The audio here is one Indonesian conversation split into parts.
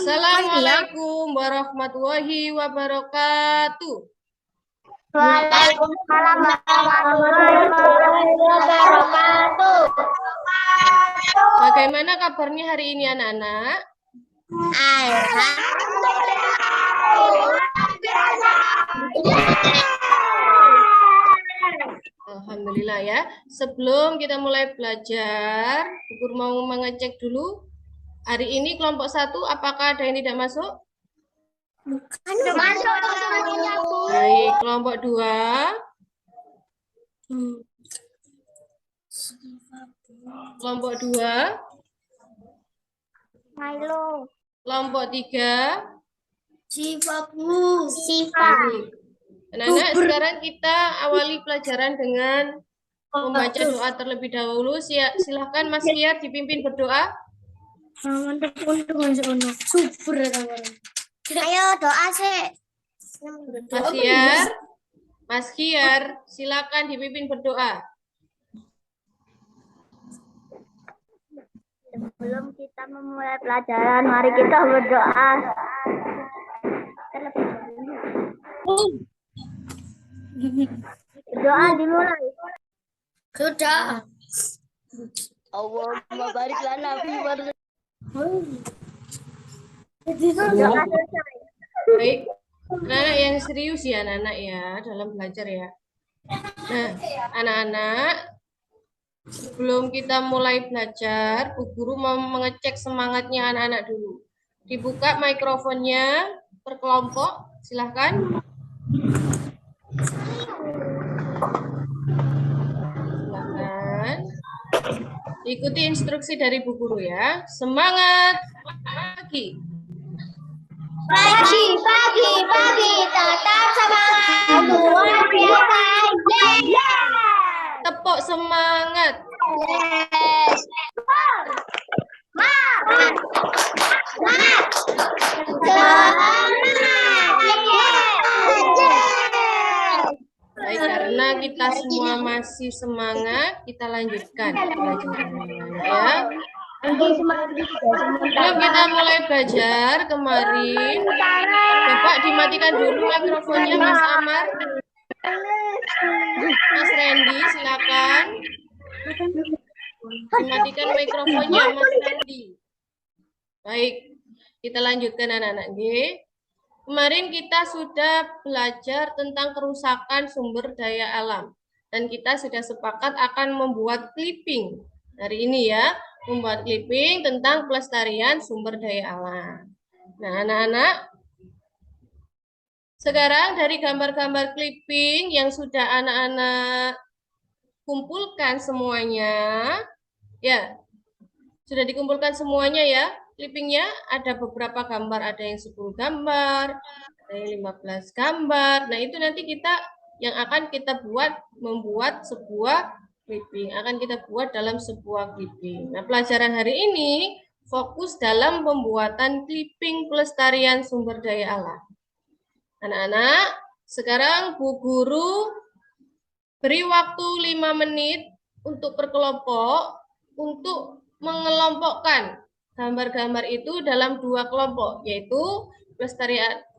Assalamualaikum warahmatullahi wabarakatuh. Waalaikumsalam warahmatullahi wabarakatuh. Bagaimana kabarnya hari ini anak-anak? Alhamdulillah ya. Sebelum kita mulai belajar, Bu Guru mau mengecek dulu. Hari ini kelompok 1 apakah ada yang tidak masuk? Sudah masuk. Baik, kelompok 2. Kelompok 2. Milo. Kelompok 3. Siva, Bu. Siva. Anak-anak, sekarang kita awali pelajaran dengan membaca doa terlebih dahulu. Silahkan Mas Kiar dipimpin berdoa. Ayo doa sih. Mas Kiar, silakan dipimpin berdoa. Sebelum kita memulai pelajaran, mari kita berdoa. Doa dimulai. Sudah. Allahumma barik lana fi Doa selesai. Baik, anak-anak yang serius ya anak-anak ya dalam belajar ya. Nah, anak-anak, sebelum kita mulai belajar, Bu Guru mau mengecek semangatnya anak-anak dulu. Dibuka mikrofonnya per kelompok, silahkan. Silahkan. Ikuti instruksi dari Bu Guru ya. Semangat pagi. Pagi, tetap semangat. Luar biasa. Tepuk semangat. Baik, karena kita semua masih semangat, kita lanjutkan pelajarannya ya. Sebelum kita mulai belajar kemarin, Bapak dimatikan dulu mikrofonnya Mas Amar. Mas Randy, silakan. Dimatikan mikrofonnya Mas Randy. Baik, kita lanjutkan anak-anak. Kemarin kita sudah belajar tentang kerusakan sumber daya alam. Dan kita sudah sepakat akan membuat clipping. Hari ini ya, membuat clipping tentang pelestarian sumber daya alam. Nah, anak-anak, sekarang dari gambar-gambar clipping yang sudah anak-anak kumpulkan semuanya, ya, sudah dikumpulkan semuanya ya. Clippingnya ada beberapa gambar, ada yang 10 gambar, ada yang 15 gambar. Nah, itu nanti yang akan kita membuat sebuah clipping. Akan kita buat dalam sebuah clipping. Nah, pelajaran hari ini fokus dalam pembuatan clipping pelestarian sumber daya alam. Anak-anak, sekarang Bu Guru beri waktu 5 menit untuk berkelompok untuk mengelompokkan gambar-gambar itu dalam 2 kelompok, yaitu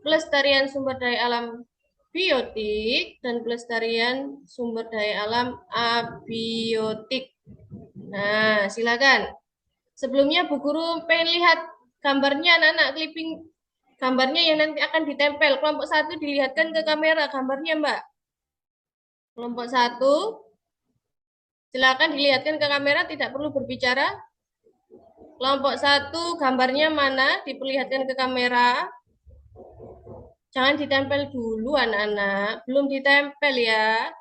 pelestarian sumber daya alam biotik dan pelestarian sumber daya alam abiotik. Nah, silakan. Sebelumnya Bu Guru pengen lihat gambarnya anak-anak, clipping gambarnya yang nanti akan ditempel. Kelompok 1 dilihatkan ke kamera gambarnya, Mbak. Kelompok 1, silakan dilihatkan ke kamera, tidak perlu berbicara. Kelompok 1, gambarnya mana? Diperlihatkan ke kamera. Jangan ditempel dulu anak-anak. Belum ditempel ya.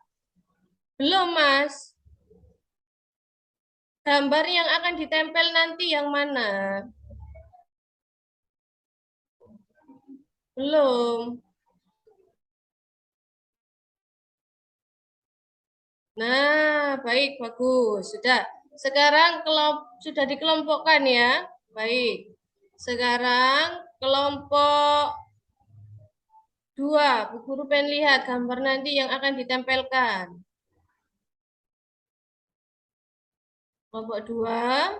Belum, Mas. Gambar yang akan ditempel nanti yang mana? Belum. Nah, baik, bagus. Sudah. Sekarang sudah dikelompokkan ya. Baik. Sekarang kelompok 2. Bu Guru pengen lihat gambar nanti yang akan ditempelkan. Kelompok 2.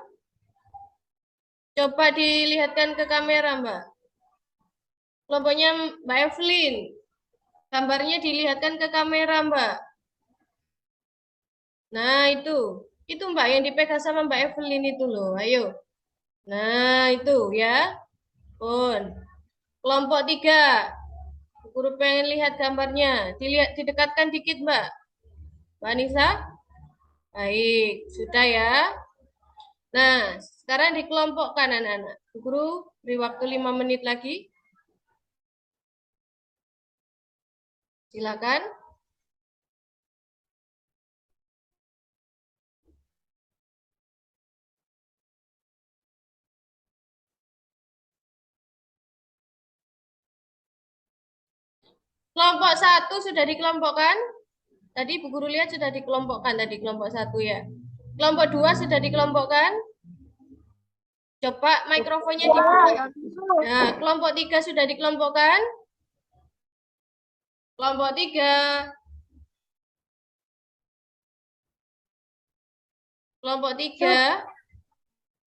Coba dilihatkan ke kamera, Mbak. Kelompoknya Mbak Evelyn. Gambarnya dilihatkan ke kamera, Mbak. Nah, itu. Itu, Mbak, yang dipegang sama Mbak Evelyn itu loh. Ayo. Nah, itu ya. Pun. Kelompok 3. Guru pengen lihat gambarnya. Dilihat, didekatkan dikit, Mbak. Mbak Anissa? Baik, sudah ya. Nah, sekarang dikelompokkan anak-anak. Guru beri waktu 5 menit lagi. Silakan. Kelompok 1 sudah dikelompokkan? Tadi Bu Guru lihat sudah dikelompokkan tadi kelompok 1 ya. Kelompok 2 sudah dikelompokkan? Coba mikrofonnya dibuka. Nah, kelompok 3 sudah dikelompokkan? Kelompok 3. Kelompok 3.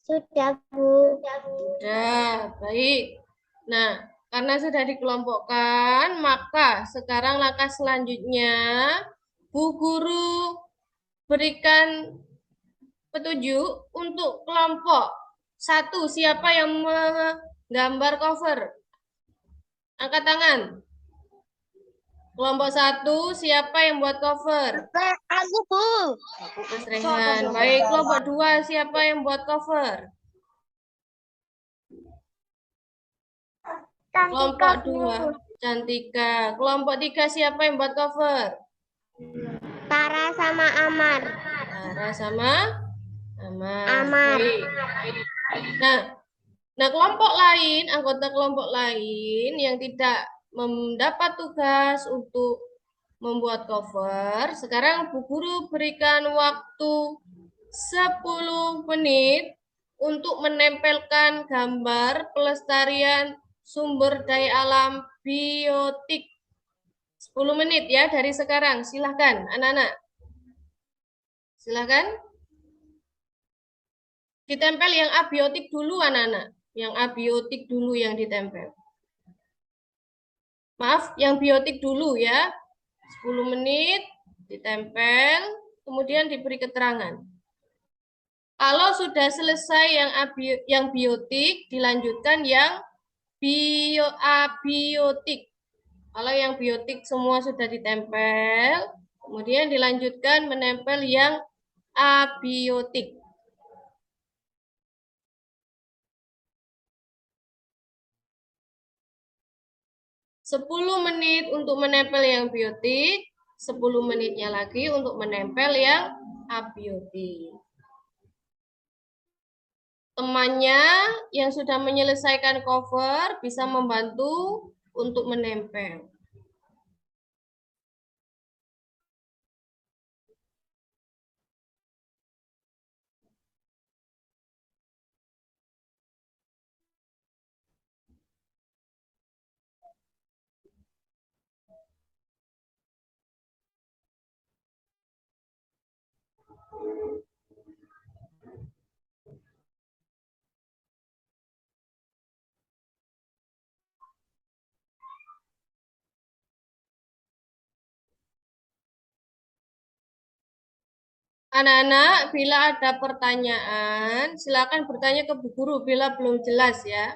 Sudah, Bu. Sudah, baik. Nah, karena sudah dikelompokkan, maka sekarang langkah selanjutnya Bu Guru berikan petunjuk untuk kelompok 1. Siapa yang menggambar cover? Angkat tangan. Kelompok 1, siapa yang buat cover? Aku, Bu. Mas Rehan. Baik, kelompok 2, siapa yang buat cover? Kelompok 2, Cantika. Kelompok 3, siapa yang buat cover? Tara sama Amar. Tara sama Amar. Amar. Baik. Nah, kelompok lain, anggota kelompok lain yang tidak mendapat tugas untuk membuat cover, sekarang Bu Guru berikan waktu 10 menit untuk menempelkan gambar pelestarian sumber daya alam biotik. 10 menit ya dari sekarang. Silahkan, anak-anak. Silahkan. Ditempel yang abiotik dulu, anak-anak. Yang abiotik dulu yang ditempel. Maaf, yang biotik dulu ya. 10 menit ditempel, kemudian diberi keterangan. Kalau sudah selesai yang biotik, dilanjutkan yang abiotik. Kalau yang biotik semua sudah ditempel, kemudian dilanjutkan menempel yang abiotik. 10 menit untuk menempel yang biotik, 10 menitnya lagi untuk menempel yang abiotik. Temannya yang sudah menyelesaikan cover bisa membantu untuk menempel. Anak-anak, bila ada pertanyaan, silakan bertanya ke Bu Guru bila belum jelas ya.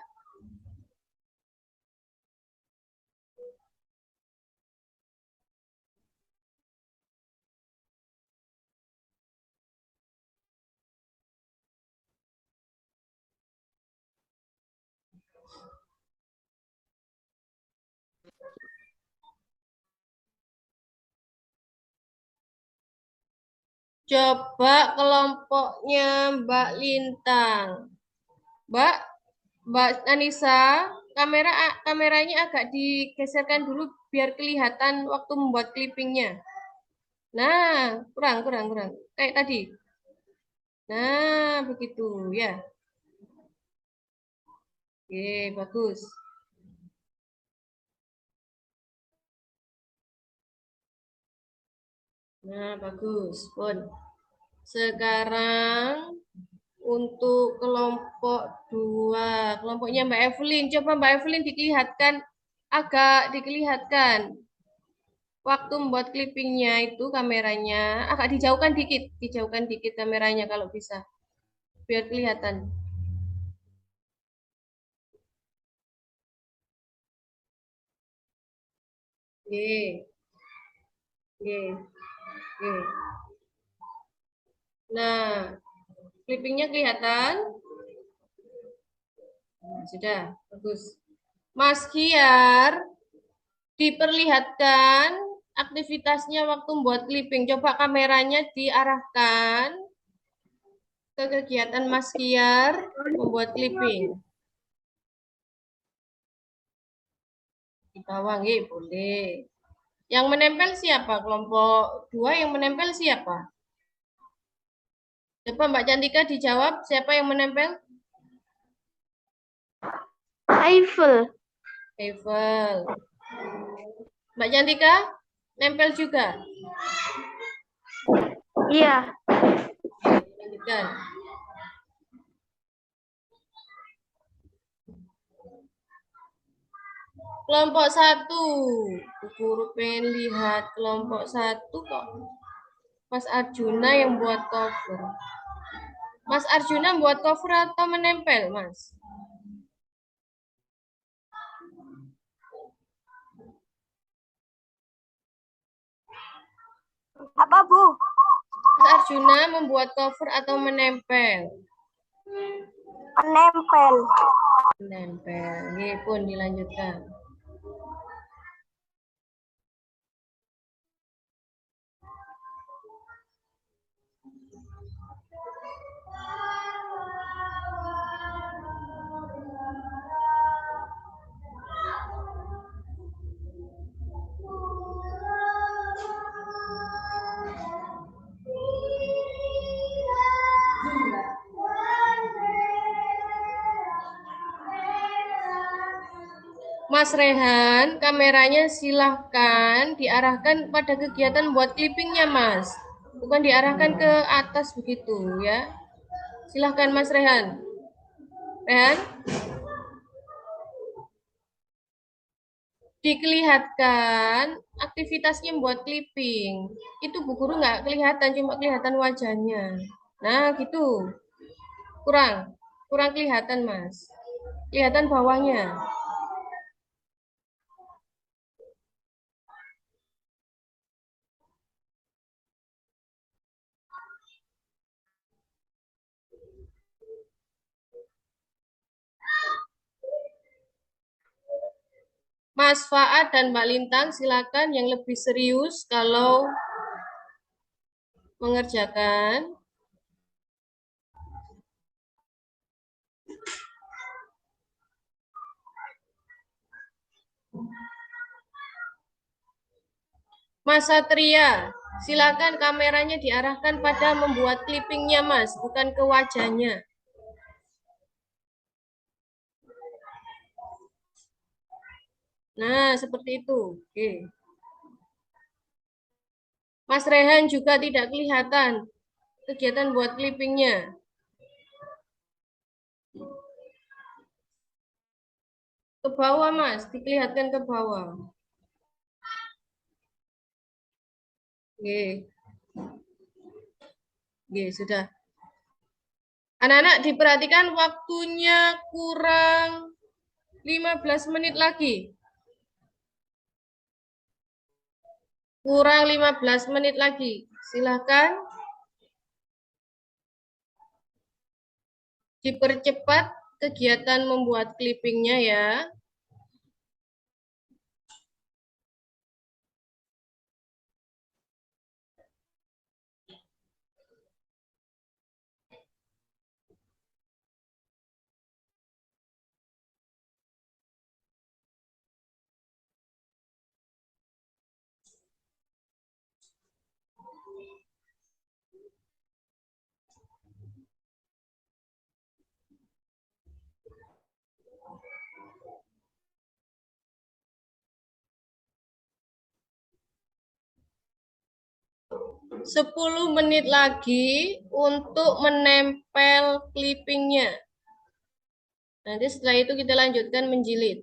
Coba kelompoknya Mbak Lintang. Mbak Anissa, kameranya agak digeserkan dulu biar kelihatan waktu membuat clippingnya. Nah, kurang. Kayak tadi. Nah, begitu ya. Oke, bagus. Nah, bagus. Pun. Sekarang untuk kelompok 2, kelompoknya Mbak Evelyn. Coba Mbak Evelyn agak dikelihatkan. Waktu membuat clippingnya itu kameranya agak dijauhkan dikit kameranya kalau bisa, biar kelihatan. Oke, oke, oke. Nah, clippingnya kelihatan? Nah, sudah, bagus. Mas Kiar, diperlihatkan aktivitasnya waktu membuat clipping. Coba kameranya diarahkan ke kegiatan Mas Kiar membuat clipping. Di bawah, nggih, boleh. Yang menempel siapa? Kelompok 2 yang menempel siapa? Coba Mbak Cantika dijawab, siapa yang menempel? Eiffel. Eiffel. Mbak Cantika, nempel juga? Iya. Lanjutkan. Kelompok 1. Guru pengen lihat kelompok 1 kok. Mas Arjuna yang buat cover. Mas Arjuna buat cover atau menempel, Mas? Apa, Bu? Mas Arjuna membuat cover atau menempel? Menempel. Menempel. Ini pun dilanjutkan. Mas Rehan, kameranya silahkan diarahkan pada kegiatan buat clippingnya, Mas. Bukan diarahkan ke atas begitu, ya. Silahkan, Mas Rehan. Rehan, dikelihatkan aktivitasnya buat clipping. Itu Bu Guru nggak kelihatan, cuma kelihatan wajahnya. Nah, gitu. Kurang kelihatan, Mas. Kelihatan bawahnya. Mas Faad dan Mbak Lintang, silakan yang lebih serius kalau mengerjakan. Mas Satria, silakan kameranya diarahkan pada membuat clippingnya, Mas, bukan ke wajahnya. Nah, seperti itu. Oke. Mas Rehan juga tidak kelihatan kegiatan buat clippingnya. Ke bawah, Mas, dikelihatan ke bawah. Oke. Oke, sudah. Anak-anak diperhatikan waktunya kurang 15 menit lagi. Kurang 15 menit lagi. Silahkan dipercepat kegiatan membuat clippingnya ya. 10 menit lagi untuk menempel clippingnya. Nanti setelah itu kita lanjutkan menjilid.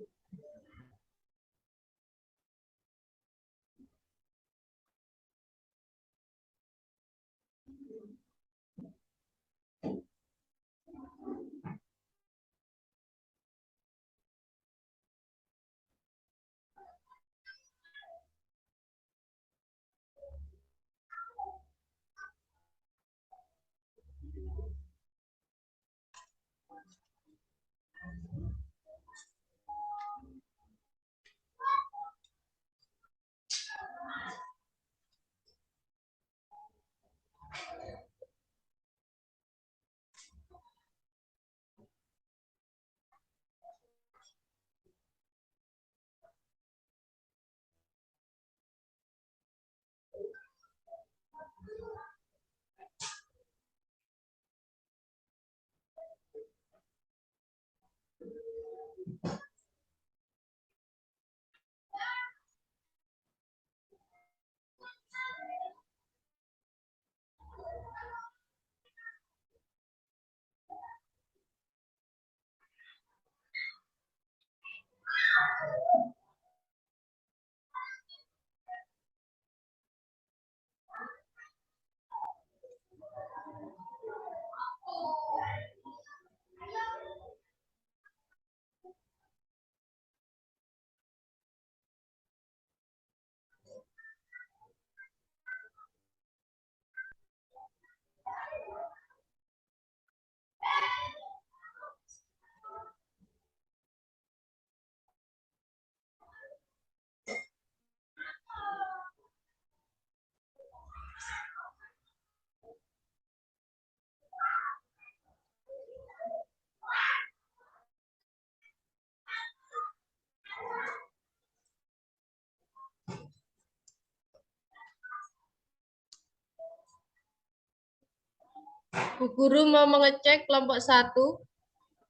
Bu Guru mau mengecek kelompok 1.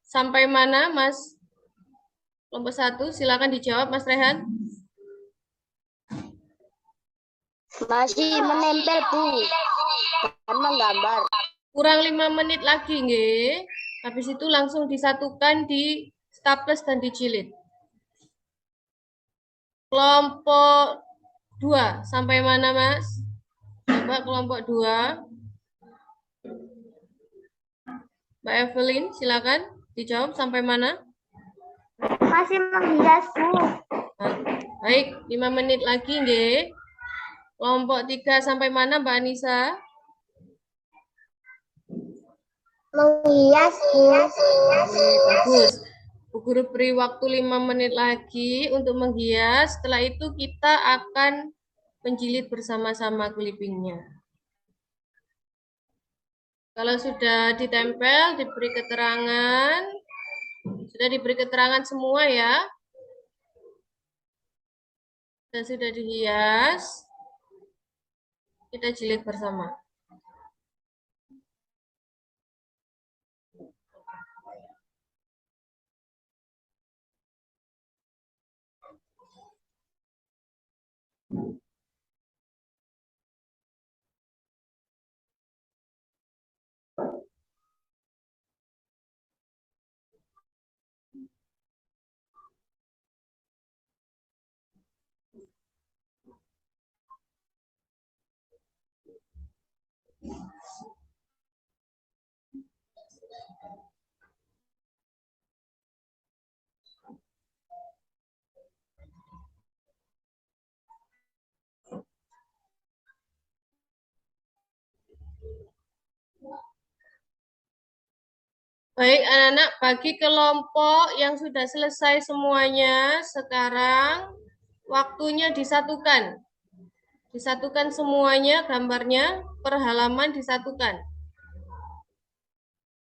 Sampai mana, Mas? Kelompok 1, silakan dijawab, Mas Rehan. Masih menempel, Bu. Dan menggambar. Kurang 5 menit lagi, nggih. Habis itu langsung disatukan di staples dan dijilid. Kelompok 2, sampai mana, Mas? Coba kelompok 2. Mbak Evelyn, silakan dijawab sampai mana? Masih menghias, Bu. Baik, 5 menit lagi, nggih. Kelompok 3 sampai mana, Mbak Anissa? Menghias, Bu. Bagus. Bu Guru beri waktu 5 menit lagi untuk menghias. Setelah itu kita akan menjilid bersama-sama clippingnya. Kalau sudah ditempel, diberi keterangan. Sudah diberi keterangan semua ya. Dan sudah dihias. Kita jilid bersama. Baik, anak-anak, bagi kelompok yang sudah selesai semuanya, sekarang waktunya disatukan. Disatukan semuanya, gambarnya per halaman disatukan.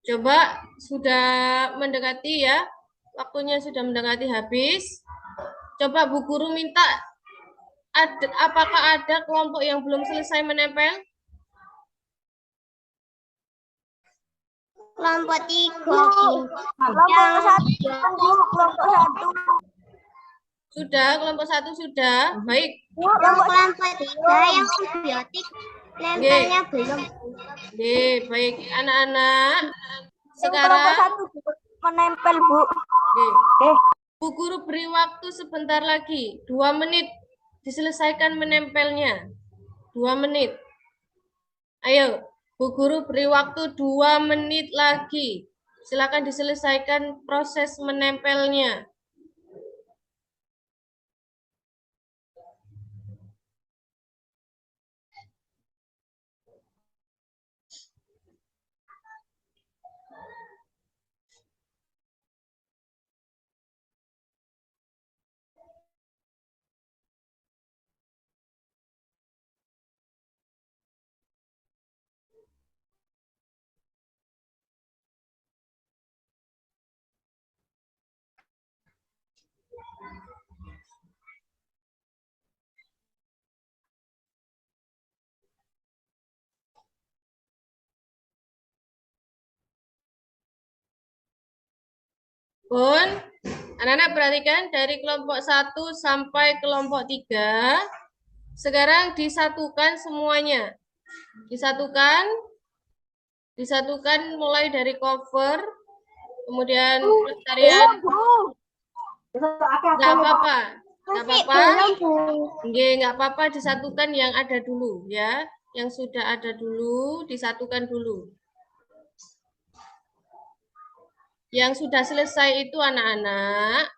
Coba sudah mendekati ya, waktunya sudah mendekati habis. Coba Bu Guru minta, apakah ada kelompok yang belum selesai menempel? Kelompok 3, Bu. Kelompok 1. Sudah, kelompok 1 sudah. Baik. Yang kelompok 3 yang simbiotik. Nempelnya belum. Baik anak-anak. Yang Sekarang kelompok 1 juga menempel, Bu. Bu Guru beri waktu sebentar lagi, 2 menit diselesaikan menempelnya. 2 menit. Ayo, Bu Guru beri waktu 2 menit lagi. Silakan diselesaikan proses menempelnya. Bun, anak-anak perhatikan dari kelompok 1 sampai kelompok 3. Sekarang disatukan semuanya. Disatukan mulai dari cover, kemudian pelestarian. Nggak apa-apa. Nggak apa-apa. Nggak apa-apa, disatukan yang ada dulu ya. Yang sudah ada dulu, disatukan dulu. Yang sudah selesai itu anak-anak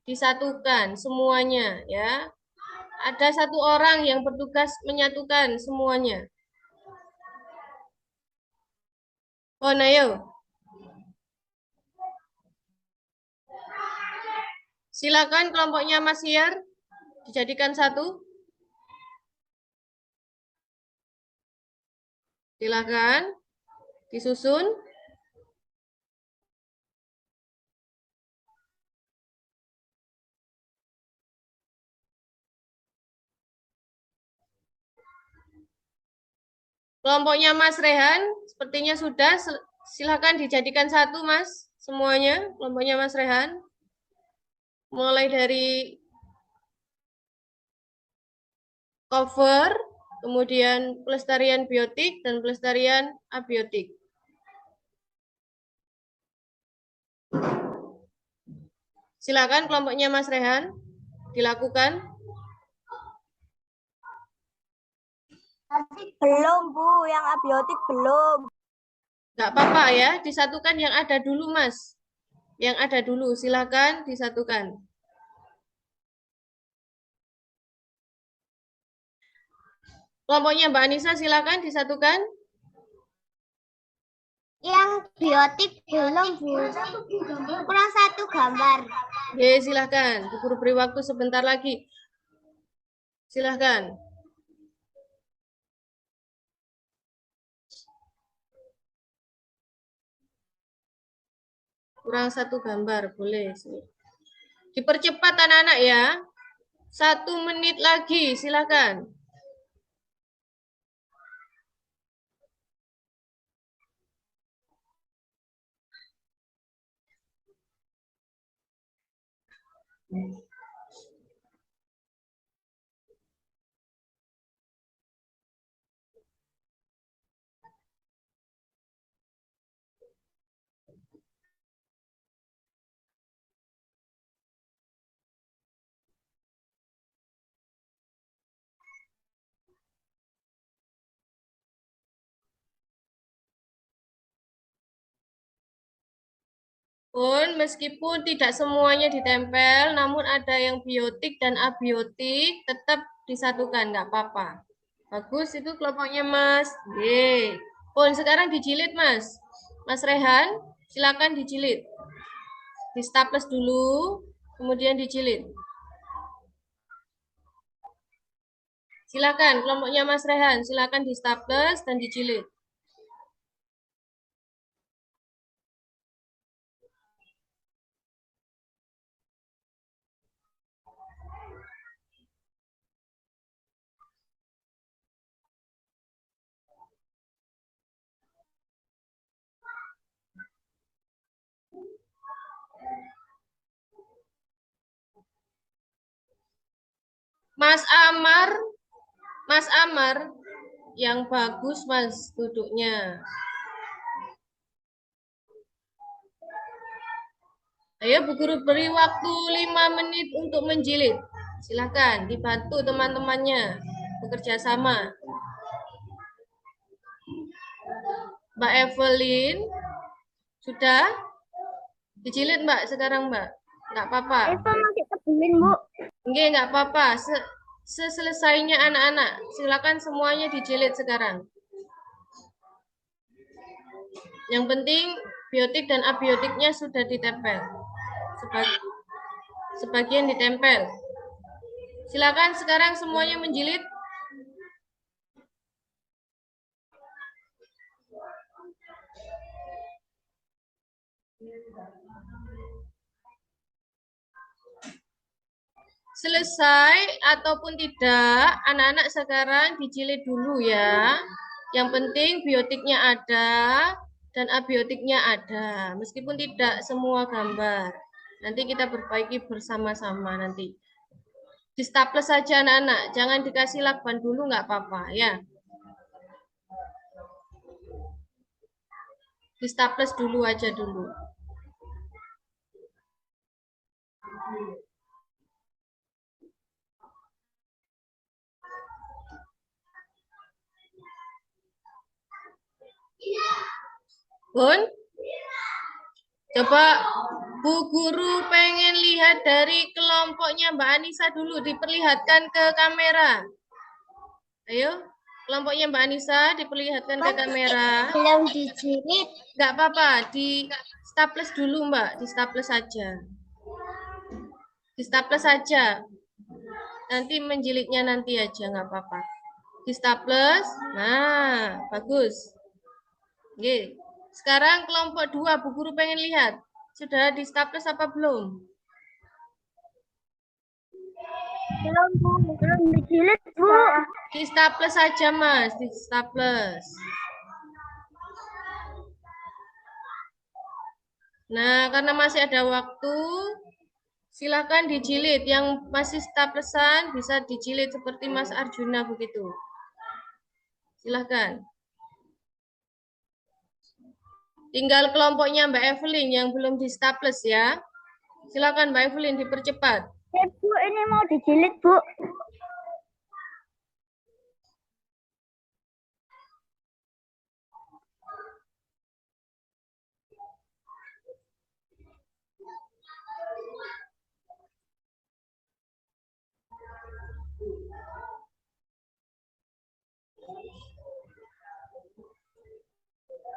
disatukan semuanya ya. Ada 1 orang yang bertugas menyatukan semuanya. Oh, ayo. Silakan kelompoknya Mas Hiar dijadikan 1. Silakan disusun. Kelompoknya Mas Rehan sepertinya sudah. Silakan dijadikan 1, Mas. Semuanya, kelompoknya Mas Rehan. Mulai dari cover, kemudian pelestarian biotik, dan pelestarian abiotik. Silakan kelompoknya Mas Rehan dilakukan. Belum, Bu. Yang abiotik belum. Nggak apa-apa ya, disatukan yang ada dulu, Mas. Yang ada dulu, silakan disatukan. Kelompoknya Mbak Anissa, silakan disatukan. Yang biotik belum, Bu. Kurang 1 gambar. Oke, silakan. Bu Guru beri waktu sebentar lagi. Silakan. Kurang 1 gambar, boleh. Dipercepat anak-anak ya. 1 menit lagi, silakan. Pun meskipun tidak semuanya ditempel, namun ada yang biotik dan abiotik, tetap disatukan, nggak apa-apa. Bagus, itu kelompoknya Mas. Pun sekarang dijilid, Mas. Mas Rehan, silakan dijilid. Di staples dulu, kemudian dijilid. Silakan, kelompoknya Mas Rehan, silakan di staples dan dijilid. Mas Amar, yang bagus, Mas, duduknya. Ayo, Bu Guru beri waktu 5 menit untuk menjilid. Silakan dibantu teman-temannya bekerja sama. Mbak Evelyn, sudah dijilid Mbak sekarang Mbak? Nggak apa-apa. Masih tebelin, Bu. Enggak, nggak apa-apa. Seselesainya anak-anak, silakan semuanya dijilid sekarang. Yang penting biotik dan abiotiknya sudah ditempel. Sebagian ditempel. Silakan sekarang semuanya menjilid. Selesai ataupun tidak, anak-anak sekarang dijilid dulu ya. Yang penting biotiknya ada dan abiotiknya ada, meskipun tidak semua gambar. Nanti kita perbaiki bersama-sama nanti. Di staples saja anak-anak, jangan dikasih lakban dulu nggak apa-apa ya. Di staples dulu aja dulu. Bun, coba Bu Guru pengen lihat dari kelompoknya Mbak Anissa dulu, diperlihatkan ke kamera. Ayo, kelompoknya Mbak Anissa diperlihatkan ke kamera. Belum dijilid. Nggak apa-apa, di staples dulu Mbak, di staples saja. Di staples saja. Nanti menjilidnya nanti aja, nggak apa-apa. Di staples, nah bagus. Oke. Sekarang kelompok 2, Bu Guru pengen lihat. Sudah di staples apa belum? Belum, Bu. Belum dijilid, Bu. Di staples saja, Mas. Di staples. Nah, karena masih ada waktu, silakan dijilid. Yang masih staplesan bisa dijilid seperti Mas Arjuna begitu. Silakan. Tinggal kelompoknya Mbak Evelyn yang belum di staples ya. Silakan Mbak Evelyn dipercepat. Bu, ini mau dijilid, Bu.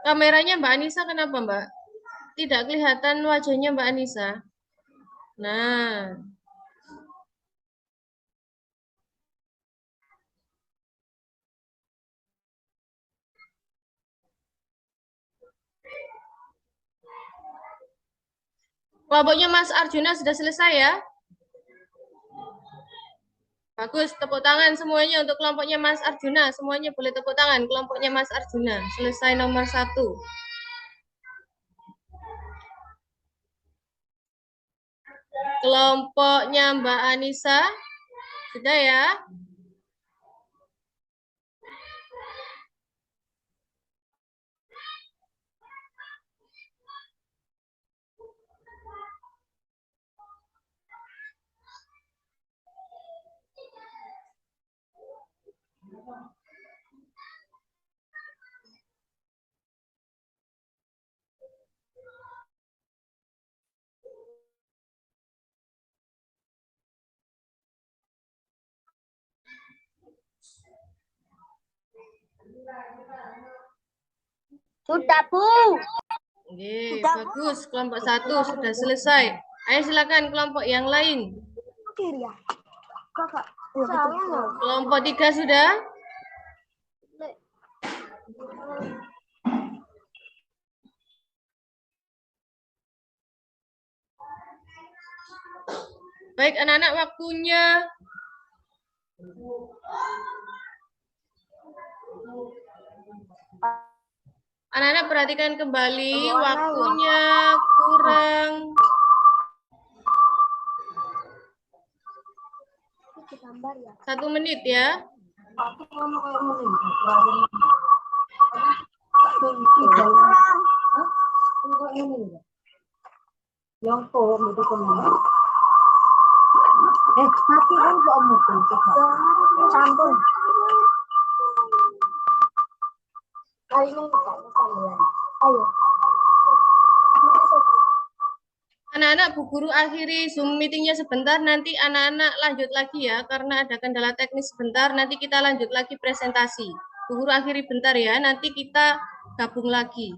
Kameranya Mbak Anissa kenapa Mbak? Tidak kelihatan wajahnya Mbak Anissa. Nah. Kelompoknya Mas Arjuna sudah selesai ya? Bagus, tepuk tangan semuanya untuk kelompoknya Mas Arjuna. Semuanya boleh tepuk tangan, kelompoknya Mas Arjuna. Selesai nomor 1. Kelompoknya Mbak Anissa, sudah ya? Sudah, Bu. Oke, bagus. Kelompok 1 sudah selesai. Ayo silakan kelompok yang lain. Kiri ya. Kakak. Kelompok 3 sudah? Baik, anak-anak, waktunya. Anak-anak perhatikan kembali, waktunya kurang. Gambar ya. 1 menit ya. Sampun. Kali ini kita sambilan. Ayo. Anak-anak, Bu Guru akhiri Zoom meetingnya sebentar, nanti anak-anak lanjut lagi ya, karena ada kendala teknis sebentar, nanti kita lanjut lagi presentasi. Bu Guru akhiri bentar ya, nanti kita gabung lagi.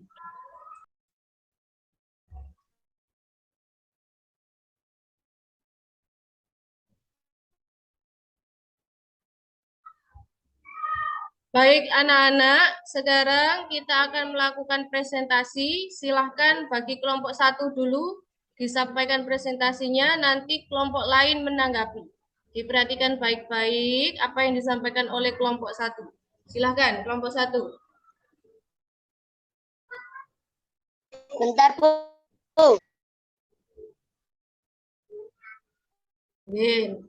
Baik anak-anak, sekarang kita akan melakukan presentasi. Silahkan bagi kelompok 1 dulu, disampaikan presentasinya, nanti kelompok lain menanggapi. Diperhatikan baik-baik apa yang disampaikan oleh kelompok 1. Silahkan, kelompok 1. Bentar, Bu.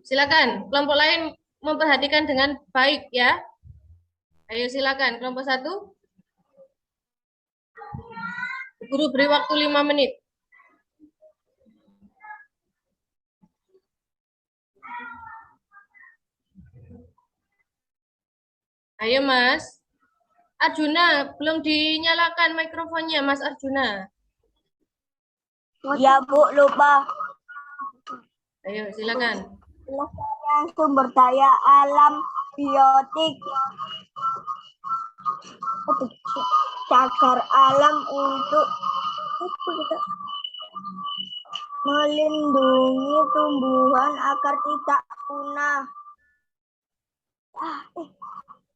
Silakan, kelompok lain memperhatikan dengan baik ya. Ayo silakan, kelompok 1. Guru beri waktu 5 menit. Ayo Mas. Arjuna, belum dinyalakan mikrofonnya Mas Arjuna. Ya, Bu, lupa. Ayo silakan. Pelestarian sumber daya alam biotik. Cagar alam untuk melindungi tumbuhan agar tidak punah.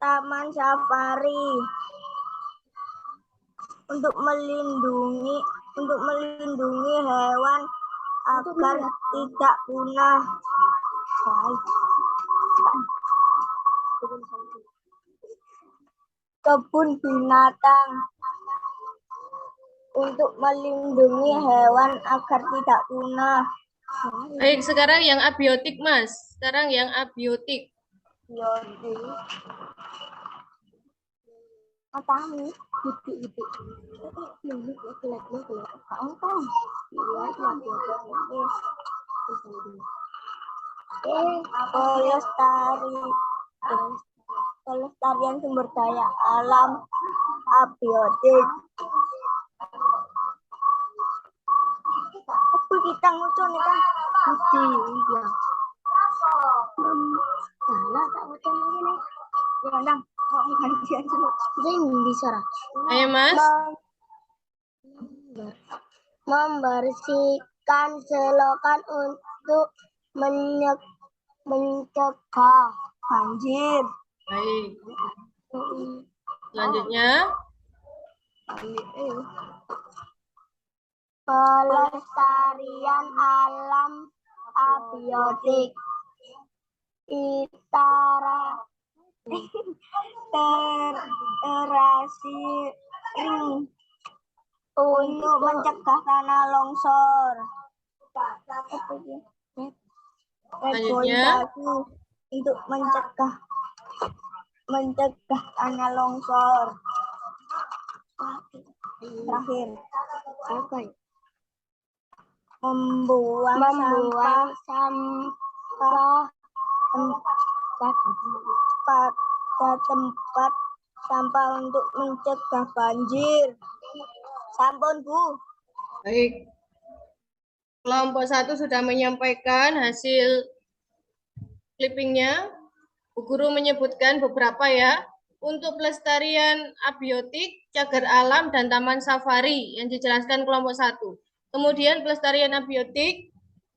Taman safari untuk melindungi hewan agar tidak punah. Kebun binatang untuk melindungi hewan agar tidak punah. Baik, sekarang yang abiotik, Mas. Sekarang yang abiotik. Biotik. Matamu, gitu. Pelestarian sumber daya alam abiotik. Apa kita ngucul nih kan? Mesti iya. Salah tak ngucul ini. Ya nang, kok gantian dulu. Ini bisa. Ayo Mas. Membersihkan selokan untuk mencegah banjir. Baik. Selanjutnya. Pelestarian alam abiotik. Terasi ring untuk mencegah tanah longsor. Selanjutnya. Untuk mencegah tanah longsor. Terakhir, apa ya? Membuang sampah pada tempat sampah untuk mencegah banjir. Sampun, Bu. Baik. Kelompok 1 sudah menyampaikan hasil clippingnya. Bu Guru menyebutkan beberapa ya. Untuk pelestarian abiotik, cagar alam, dan taman safari yang dijelaskan kelompok 1. Kemudian pelestarian abiotik,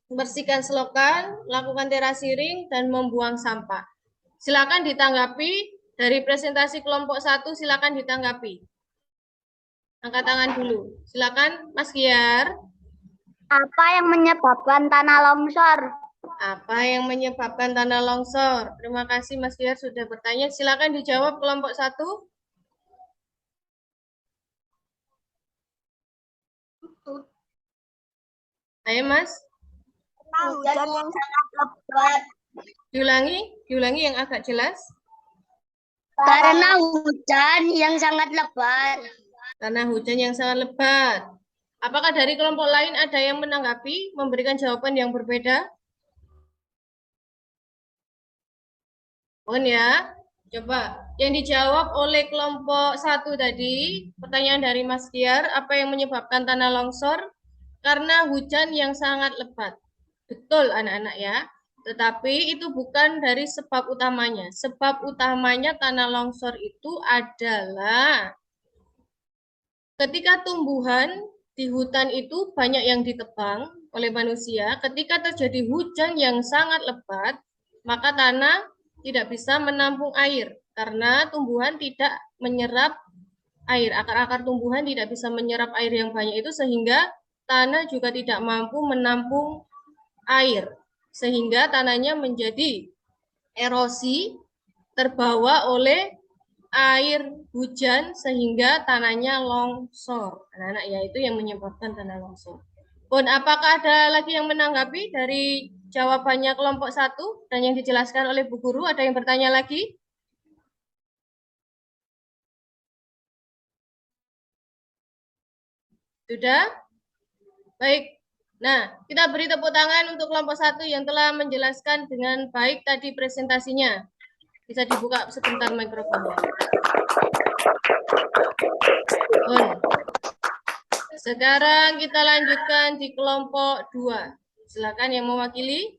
membersihkan selokan, lakukan terasi ring, dan membuang sampah. Silakan ditanggapi dari presentasi kelompok 1, silakan ditanggapi. Angkat tangan dulu. Silakan Mas Giar. Apa yang menyebabkan tanah longsor? Apa yang menyebabkan tanah longsor? Terima kasih Mas Giar sudah bertanya. Silakan dijawab kelompok 1. Ayo Mas. Hujan yang sangat lebat. Diulangi yang agak jelas. Karena hujan yang sangat lebat. Karena hujan yang sangat lebat. Apakah dari kelompok lain ada yang menanggapi, memberikan jawaban yang berbeda? Mohon ya. Coba, yang dijawab oleh kelompok 1 tadi, pertanyaan dari Mas Diar, apa yang menyebabkan tanah longsor? Karena hujan yang sangat lebat. Betul anak-anak ya. Tetapi itu bukan dari sebab utamanya. Sebab utamanya tanah longsor itu adalah ketika tumbuhan di hutan itu banyak yang ditebang oleh manusia, ketika terjadi hujan yang sangat lebat, maka tanah tidak bisa menampung air karena tumbuhan tidak menyerap air. Akar-akar tumbuhan tidak bisa menyerap air yang banyak itu sehingga tanah juga tidak mampu menampung air. Sehingga tanahnya menjadi erosi terbawa oleh air hujan sehingga tanahnya longsor. Anak-anak ya itu yang menyebabkan tanah longsor. Pun apakah ada lagi yang menanggapi dari jawabannya kelompok 1 dan yang dijelaskan oleh Bu Guru? Ada yang bertanya lagi? Sudah? Baik. Nah, kita beri tepuk tangan untuk kelompok 1 yang telah menjelaskan dengan baik tadi presentasinya. Bisa dibuka sebentar mikrofonnya. Sekarang kita lanjutkan di kelompok 2. Silakan yang mewakili.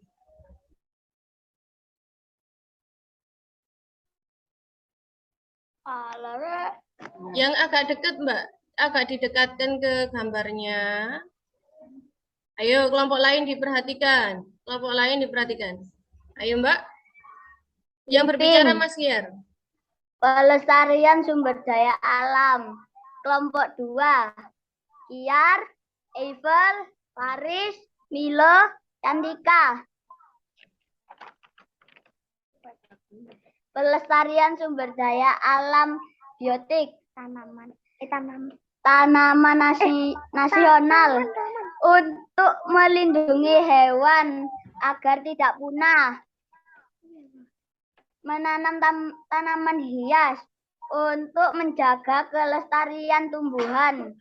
Yang agak dekat, Mbak. Agak didekatkan ke gambarnya. Ayo, kelompok lain diperhatikan. Kelompok lain diperhatikan. Ayo, Mbak. Yang berbicara Mas Giar. Pelestarian sumber daya alam. Kelompok 2. Kiar, Eiffel, Paris, Milo, Candika. Pelestarian sumber daya alam biotik tanaman nasional untuk melindungi hewan agar tidak punah. Menanam tanaman hias untuk menjaga kelestarian tumbuhan.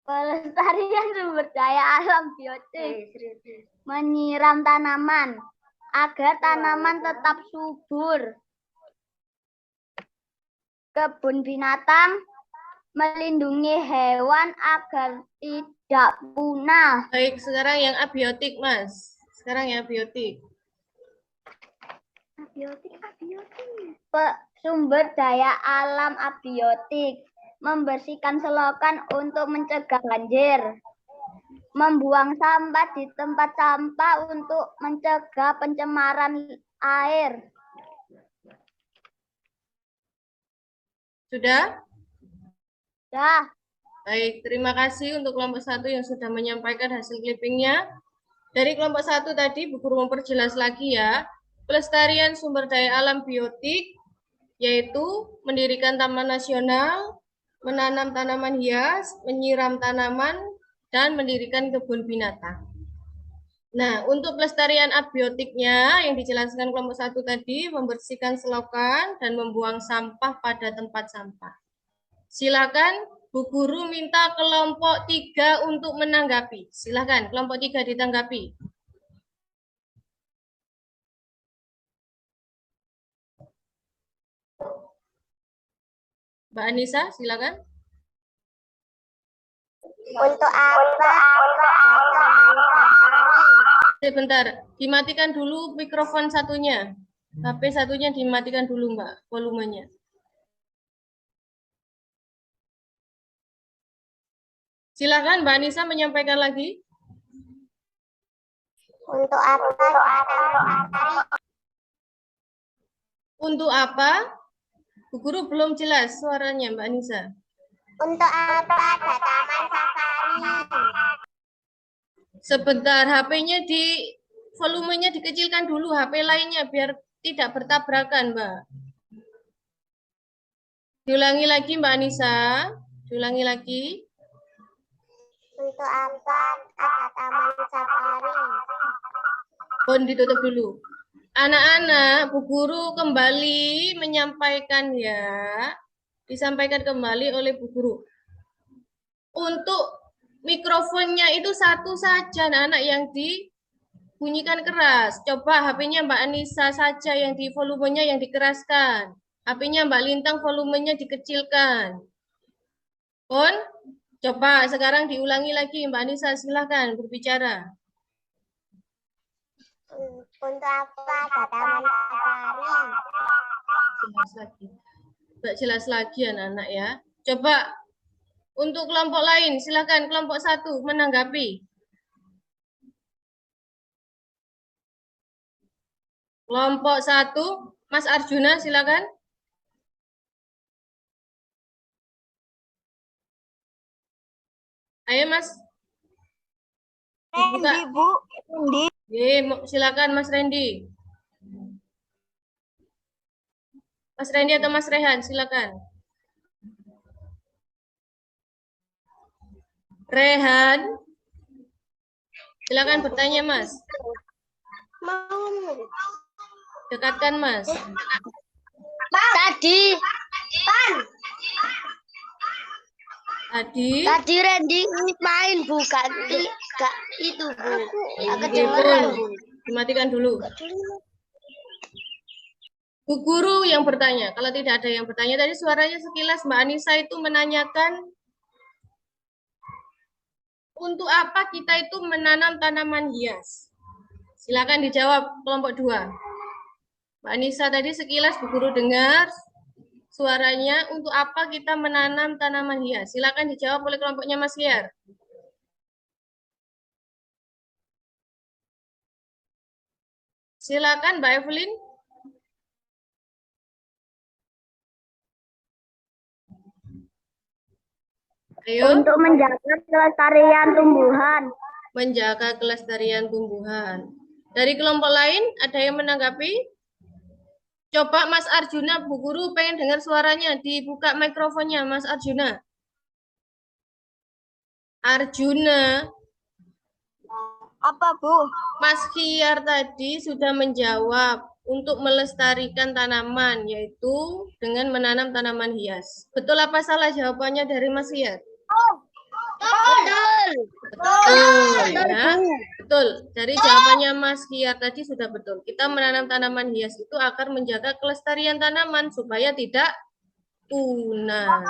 Pelestarian sumber daya alam biotik. Menyiram tanaman agar tanaman tetap subur. Kebun binatang melindungi hewan agar tidak punah. Baik, sekarang yang abiotik, Mas. Sekarang yang abiotik. Sumber daya alam abiotik. Membersihkan selokan untuk mencegah banjir. Membuang sampah di tempat sampah untuk mencegah pencemaran air. Sudah? Sudah. Baik, terima kasih untuk kelompok 1 yang sudah menyampaikan hasil clippingnya. Dari kelompok 1 tadi, Bu Guru memperjelas lagi ya. Pelestarian sumber daya alam biotik, yaitu mendirikan taman nasional, menanam tanaman hias, menyiram tanaman, dan mendirikan kebun binatang. Nah, untuk pelestarian abiotiknya yang dijelaskan kelompok 1 tadi, membersihkan selokan dan membuang sampah pada tempat sampah. Silakan Bu Guru minta kelompok 3 untuk menanggapi. Silakan kelompok 3 ditanggapi. Mbak Anissa, silakan. Untuk apa? Sebentar, dimatikan dulu mikrofon satunya. HP satunya dimatikan dulu, Mbak, volumenya. Silakan Mbak Anissa menyampaikan lagi. Untuk apa? Untuk apa? Bu Guru belum jelas suaranya Mbak Anissa. Untuk apa ada taman safari? Sebentar, HP-nya volumenya dikecilkan dulu, HP lainnya biar tidak bertabrakan, Mbak. Diulangi lagi Mbak Anissa. Diulangi lagi. Untuk apa ada taman safari? Bon, ditutup dulu. Anak-anak, Bu Guru kembali menyampaikan ya. Disampaikan kembali oleh Bu Guru. Untuk mikrofonnya itu satu saja, anak-anak, yang dibunyikan keras. Coba HP-nya Mbak Anissa saja yang di volumenya yang dikeraskan. HP-nya Mbak Lintang volumenya dikecilkan. Pun, coba sekarang diulangi lagi Mbak Anissa, silahkan berbicara. Untuk apa tanaman lestari? Jelas lagi. Tidak jelas lagi anak-anak ya. Coba untuk kelompok lain, silakan kelompok 1 menanggapi. Kelompok 1, Mas Arjuna silakan. Ayo Mas. Dibuka. Randy, Bu. Randy. Silakan Mas Randy. Mas Randy atau Mas Rehan, silakan. Rehan, silakan bertanya Mas. Mau. Dekatkan Mas. Tadi. Tadi Randy main bukan itu Bu. Aku dengeran Bu. Dimatikan dulu. Bu Guru yang bertanya. Kalau tidak ada yang bertanya tadi suaranya sekilas Mbak Anissa itu menanyakan untuk apa kita itu menanam tanaman hias. Silakan dijawab kelompok 2. Mbak Anissa tadi sekilas Bu Guru dengar suaranya untuk apa kita menanam tanaman hias. Silakan dijawab oleh kelompoknya Mas Liar. Silakan Mbak Evelyn. Ayo. Untuk menjaga kelestarian tumbuhan. Menjaga kelestarian tumbuhan. Dari kelompok lain ada yang menanggapi? Coba Mas Arjuna, Bu Guru pengen dengar suaranya. Dibuka mikrofonnya Mas Arjuna. Arjuna. Apa Bu? Mas Khiar tadi sudah menjawab untuk melestarikan tanaman, yaitu dengan menanam tanaman hias. Betul apa salah jawabannya dari Mas Khiar? Betul. Betul, ya. Betul. Dari jawabannya Mas Khiar tadi sudah betul. Kita menanam tanaman hias itu agar menjaga kelestarian tanaman supaya tidak punah.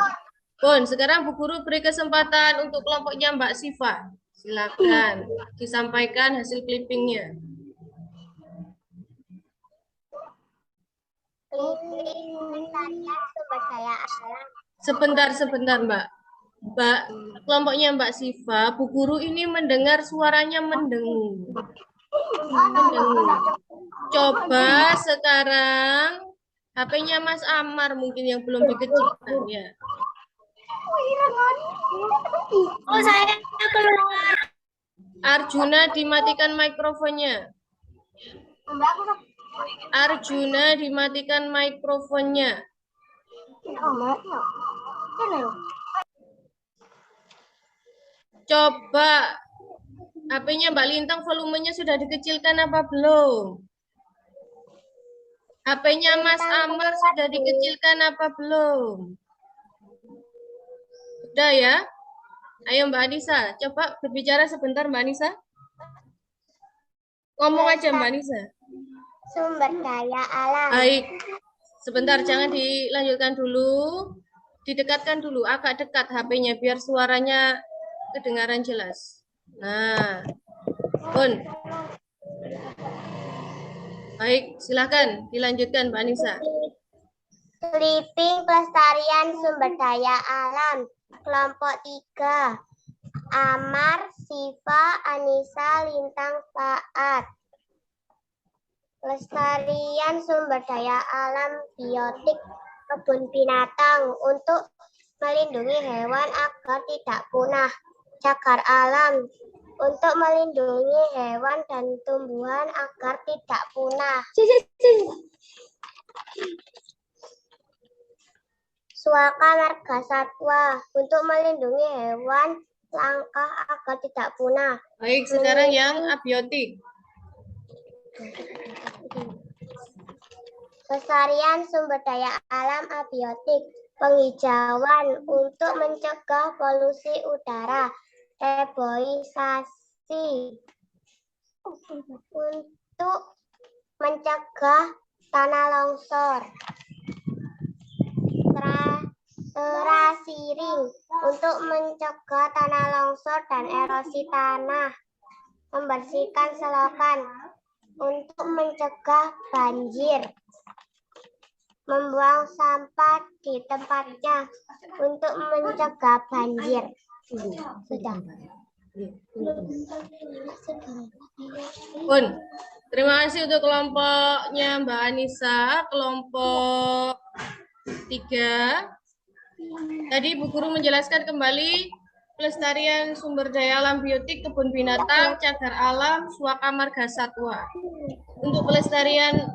Bon, sekarang Bu Guru beri kesempatan untuk kelompoknya Mbak Siva. Silakan disampaikan hasil clippingnya. Sebentar, Mbak. Kelompoknya Mbak Siva, Bu Guru ini mendengar suaranya mendengung. Coba sekarang HP-nya Mas Amar mungkin yang belum dikecilkan ya. Oh, saya keluar. Arjuna dimatikan mikrofonnya. Arjuna dimatikan mikrofonnya. Coba HP-nya Mbak Lintang volumenya sudah dikecilkan apa belum? HP-nya Mas Amar sudah dikecilkan apa belum? Sudah ya? Ayo Mbak Anissa, coba berbicara sebentar Mbak Anissa. Ngomong aja Mbak Anissa. Sumber daya alam. Baik, sebentar jangan dilanjutkan dulu. Didekatkan dulu, agak dekat HP-nya biar suaranya kedengaran jelas. Nah, Bun. Baik, silakan dilanjutkan Mbak Anissa. Clipping pelestarian sumber daya alam. Kelompok 3. Amar, Siva, Anissa, Lintang, Saat. Pelestarian sumber daya alam biotik kebun binatang untuk melindungi hewan agar tidak punah. Cagar alam untuk melindungi hewan dan tumbuhan agar tidak punah. Suaka marga satwa untuk melindungi hewan langka agar tidak punah. Baik, sekarang yang abiotik. pelestarian sumber daya alam abiotik, penghijauan untuk mencegah polusi udara, reboisasi untuk mencegah tanah longsor, terasiring untuk mencegah tanah longsor dan erosi tanah, membersihkan selokan untuk mencegah banjir, membuang sampah di tempatnya untuk mencegah banjir. Sudah. Pun, terima kasih untuk kelompoknya Mbak Anissa, kelompok 3. Tadi Bu Guru menjelaskan kembali pelestarian sumber daya alam biotik, kebun binatang, cagar alam, suaka marga satwa. Untuk pelestarian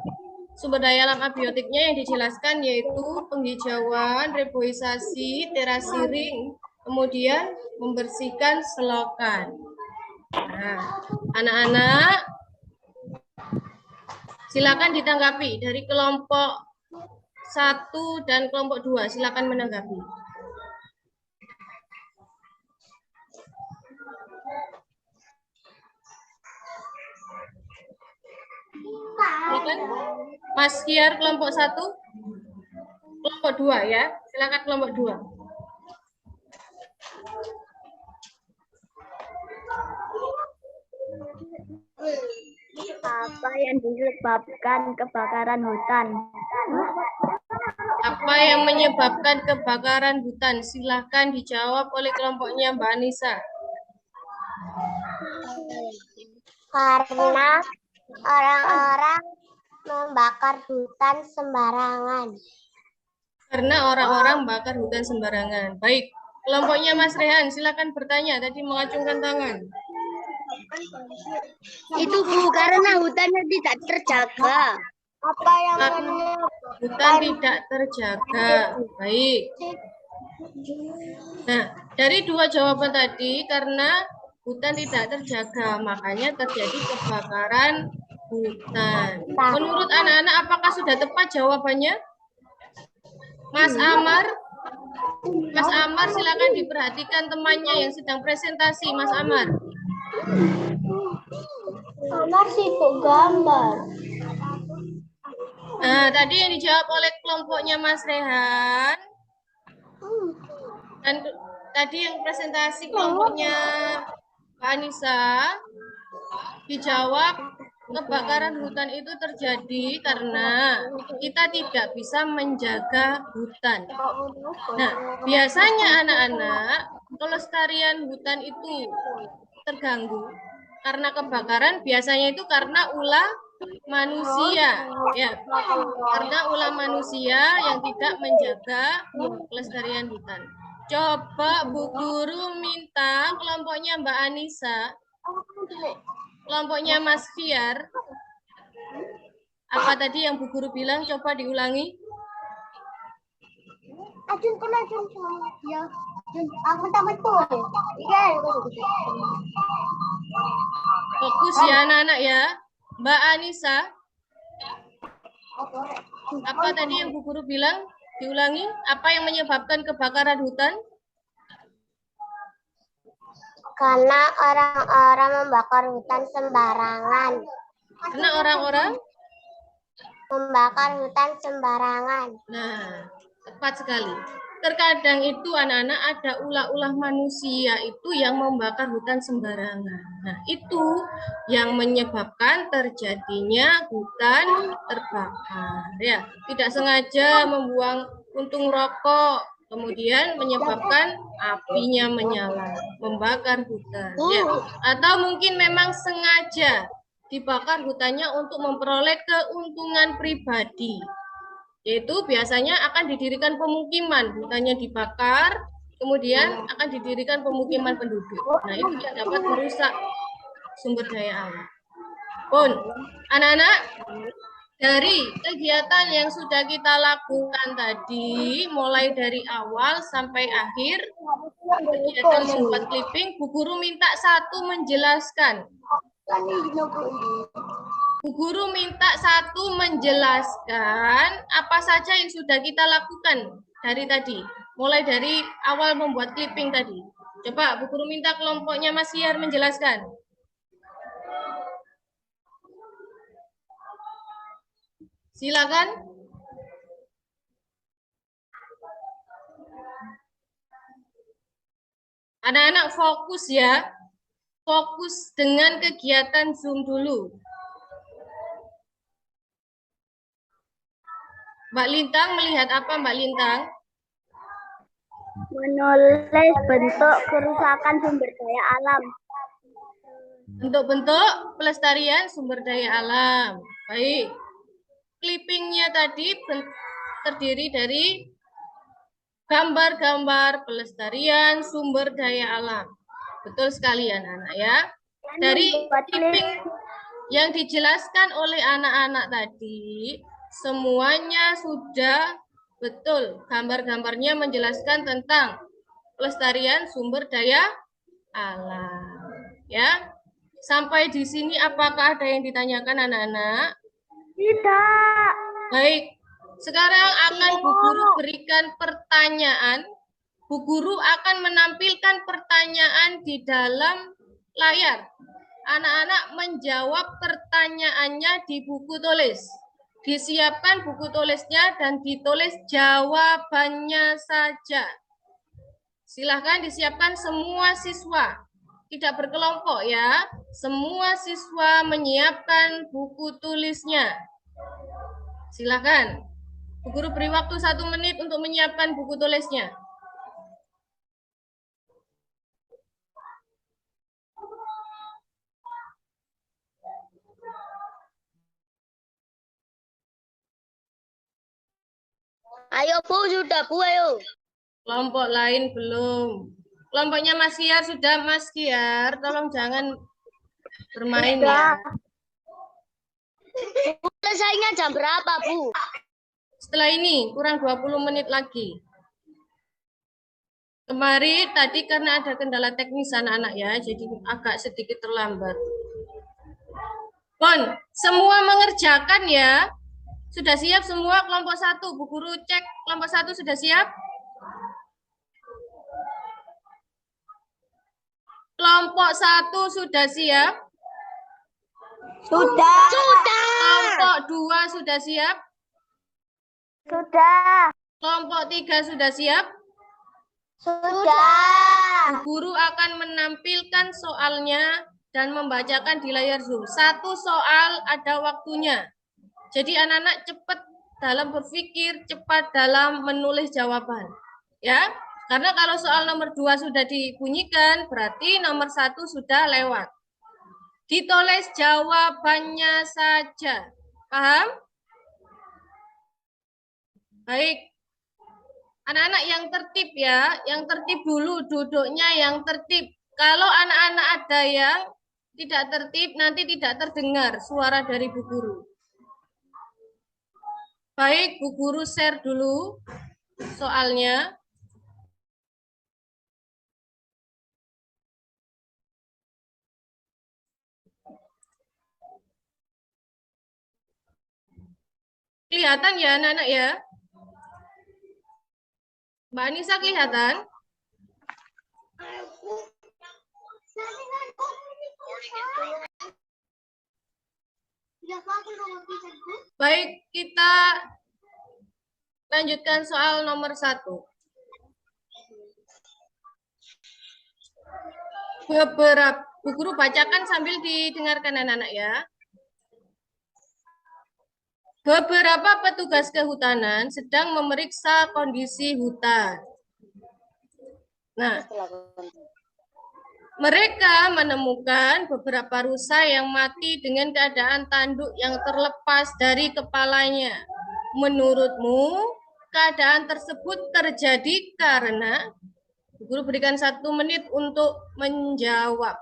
sumber daya alam abiotiknya yang dijelaskan yaitu penghijauan, reboisasi, terasiring, kemudian membersihkan selokan. Nah, anak-anak, silakan ditanggapi dari kelompok 1 dan kelompok 2, silakan menanggapi. Silakan. Mas Kiar kelompok 1, kelompok 2 ya, silakan kelompok 2. Apa yang disebabkan kebakaran hutan? Apa yang menyebabkan kebakaran hutan? Silakan dijawab oleh kelompoknya Mbak Anissa. Karena orang-orang membakar hutan sembarangan. Karena orang-orang bakar hutan sembarangan. Baik, kelompoknya Mas Rehan, silakan bertanya. Tadi mengacungkan tangan. Itu Bu, karena hutannya tidak terjaga. Apa yang Hutan tidak terjaga. Baik. Nah, dari 2 jawaban tadi, karena hutan tidak terjaga, makanya terjadi kebakaran hutan. Menurut anak-anak, apakah sudah tepat jawabannya? Mas Amar? Mas Amar, silakan diperhatikan temannya yang sedang presentasi, Mas Amar. Amar sibuk gambar. Nah, tadi yang dijawab oleh kelompoknya Mas Rehan. Dan tadi yang presentasi kelompoknya Mbak Anissa, dijawab kebakaran hutan itu terjadi karena kita tidak bisa menjaga hutan. Nah, biasanya anak-anak, pelestarian hutan itu terganggu karena kebakaran, biasanya itu karena ulah manusia, ya, karena ulah manusia yang tidak menjaga pelestarian hutan. Coba Bu Guru minta kelompoknya Mbak Anissa, kelompoknya Mas Fiar, apa tadi yang Bu Guru bilang? Coba diulangi. Ya, aku tak betul. Iya. Fokus ya anak-anak ya. Mbak Anissa, apa tadi yang Bu Guru bilang? Diulangi. Apa yang menyebabkan kebakaran hutan? Karena orang-orang membakar hutan sembarangan. Karena orang-orang Membakar hutan sembarangan. Nah, tepat sekali. Terkadang itu anak-anak ada ulah-ulah manusia itu yang membakar hutan sembarangan. Nah, itu yang menyebabkan terjadinya hutan terbakar. Ya, tidak sengaja membuang puntung rokok, kemudian menyebabkan apinya menyala, membakar hutan. Ya, atau mungkin memang sengaja dibakar hutannya untuk memperoleh keuntungan pribadi. Yaitu biasanya akan didirikan pemukiman, hutannya dibakar, kemudian akan didirikan pemukiman penduduk. Nah, itu yang dapat merusak sumber daya alam. Pun, anak-anak, dari kegiatan yang sudah kita lakukan tadi, mulai dari awal sampai akhir, kegiatan membuat clipping, Bu Guru minta 1 menjelaskan. Bu Guru minta satu menjelaskan apa saja yang sudah kita lakukan dari tadi. Mulai dari awal membuat clipping tadi. Coba Bu Guru minta kelompoknya Mas Hiar menjelaskan. Silakan. Anak-anak fokus ya. Fokus dengan kegiatan Zoom dulu. Mbak Lintang melihat apa Mbak Lintang? Menulis bentuk kerusakan sumber daya alam. Bentuk-bentuk pelestarian sumber daya alam. Baik. Clippingnya tadi terdiri dari gambar-gambar pelestarian sumber daya alam. Betul sekali anak-anak ya. Dari clipping yang dijelaskan oleh anak-anak tadi, semuanya sudah betul. Gambar-gambarnya menjelaskan tentang pelestarian sumber daya alam. Ya. Sampai di sini apakah ada yang ditanyakan anak-anak? Tidak. Baik. Sekarang akan Bu Guru berikan pertanyaan. Bu Guru akan menampilkan pertanyaan di dalam layar. Anak-anak menjawab pertanyaannya di buku tulis. Disiapkan buku tulisnya dan ditulis jawabannya saja. Silahkan disiapkan semua siswa. Tidak berkelompok ya. Semua siswa menyiapkan buku tulisnya. Silahkan. Bu Guru beri waktu 1 menit untuk menyiapkan buku tulisnya. Ayo Bu, sudah Bu, ayo. Kelompok lain belum. Kelompoknya Mas Kiar sudah, Mas Kiar. Tolong jangan bermain ya. Bu, selesainya jam berapa Bu? Setelah ini kurang 20 menit lagi. Kemarin tadi karena ada kendala teknis anak-anak ya, jadi agak sedikit terlambat. Pon, semua mengerjakan ya. Sudah siap semua kelompok 1. Bu Guru cek kelompok 1 sudah siap? Kelompok 1 sudah siap? Sudah. Kelompok 2 sudah siap? Sudah. Kelompok 3 sudah siap? Sudah. Bu Guru akan menampilkan soalnya dan membacakan di layar Zoom. 1 soal ada waktunya. Jadi anak-anak cepat dalam berpikir, cepat dalam menulis jawaban. Ya, karena kalau soal nomor 2 sudah dibunyikan, berarti nomor 1 sudah lewat. Ditulis jawabannya saja. Paham? Baik. Anak-anak yang tertib ya, yang tertib dulu duduknya yang tertib. Kalau anak-anak ada yang tidak tertib, nanti tidak terdengar suara dari Bu Guru. Baik, Bu Guru share dulu soalnya. Kelihatan ya anak-anak ya? Mbak Anissa kelihatan? Baik, kita lanjutkan soal nomor 1. Bu Guru bacakan sambil didengarkan anak-anak ya. Beberapa petugas kehutanan sedang memeriksa kondisi hutan. Nah, mereka menemukan beberapa rusa yang mati dengan keadaan tanduk yang terlepas dari kepalanya. Menurutmu, keadaan tersebut terjadi karena? Guru berikan 1 menit untuk menjawab.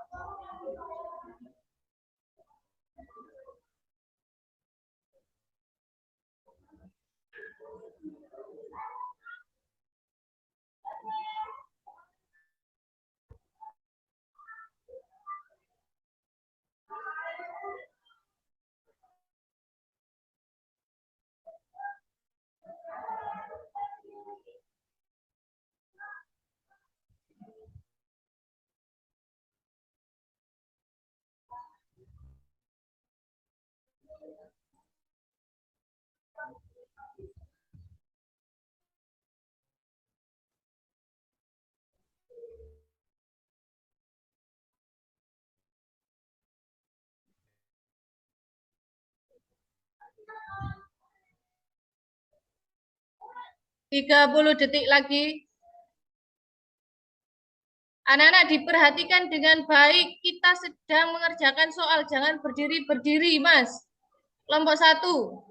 30 detik lagi. Anak-anak diperhatikan dengan baik. Kita sedang mengerjakan soal. Jangan berdiri-berdiri, Mas. Kelompok 1.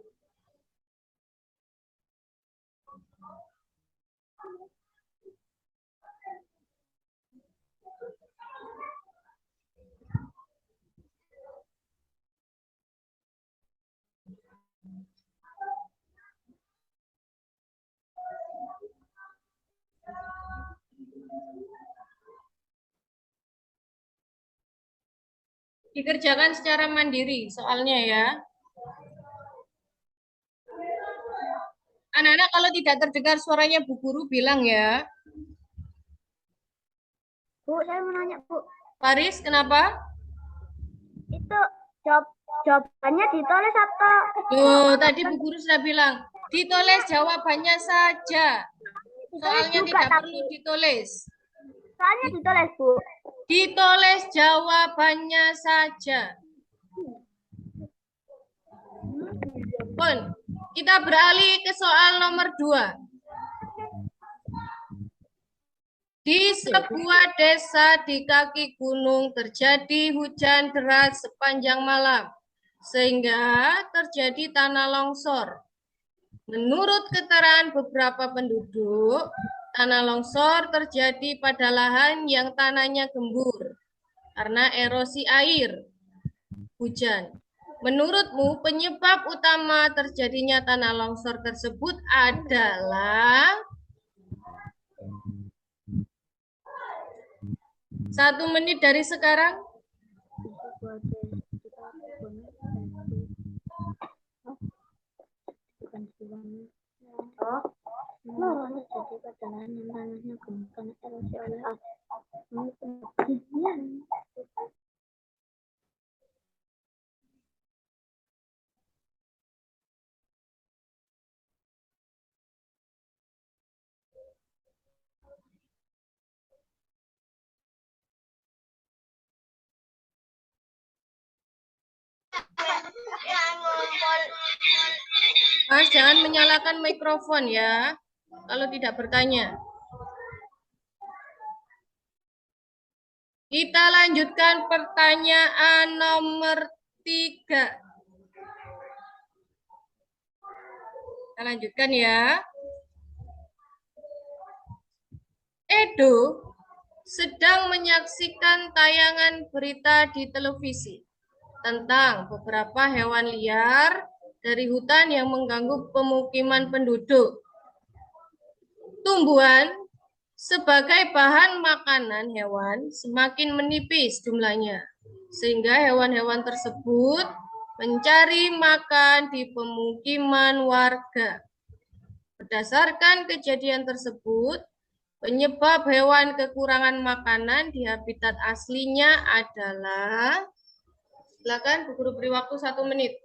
Dikerjakan secara mandiri soalnya ya. Anak-anak kalau tidak terdengar suaranya Bu Guru bilang ya. Bu, saya mau nanya, Bu. Paris, kenapa? Itu jawabannya ditulis atau? Tuh, tadi Bu Guru sudah bilang, ditulis jawabannya saja. Soalnya tidak perlu ditulis. Soalnya ditulis, Bu. Ditulis jawabannya saja. Pun, kita beralih ke soal nomor 2. Di sebuah desa di kaki gunung terjadi hujan deras sepanjang malam, sehingga terjadi tanah longsor. Menurut keterangan beberapa penduduk, tanah longsor terjadi pada lahan yang tanahnya gembur karena erosi air hujan. Menurutmu penyebab utama terjadinya tanah longsor tersebut adalah 1 menit dari sekarang? Mas, jangan menyalakan mikrofon ya, kalau tidak bertanya. Kita lanjutkan pertanyaan nomor 3. Kita lanjutkan ya. Edo sedang menyaksikan tayangan berita di televisi tentang beberapa hewan liar dari hutan yang mengganggu pemukiman penduduk. Tumbuhan sebagai bahan makanan hewan semakin menipis jumlahnya, sehingga hewan-hewan tersebut mencari makan di pemukiman warga. Berdasarkan kejadian tersebut, penyebab hewan kekurangan makanan di habitat aslinya adalah, silakan Bu Guru beri waktu 1 menit.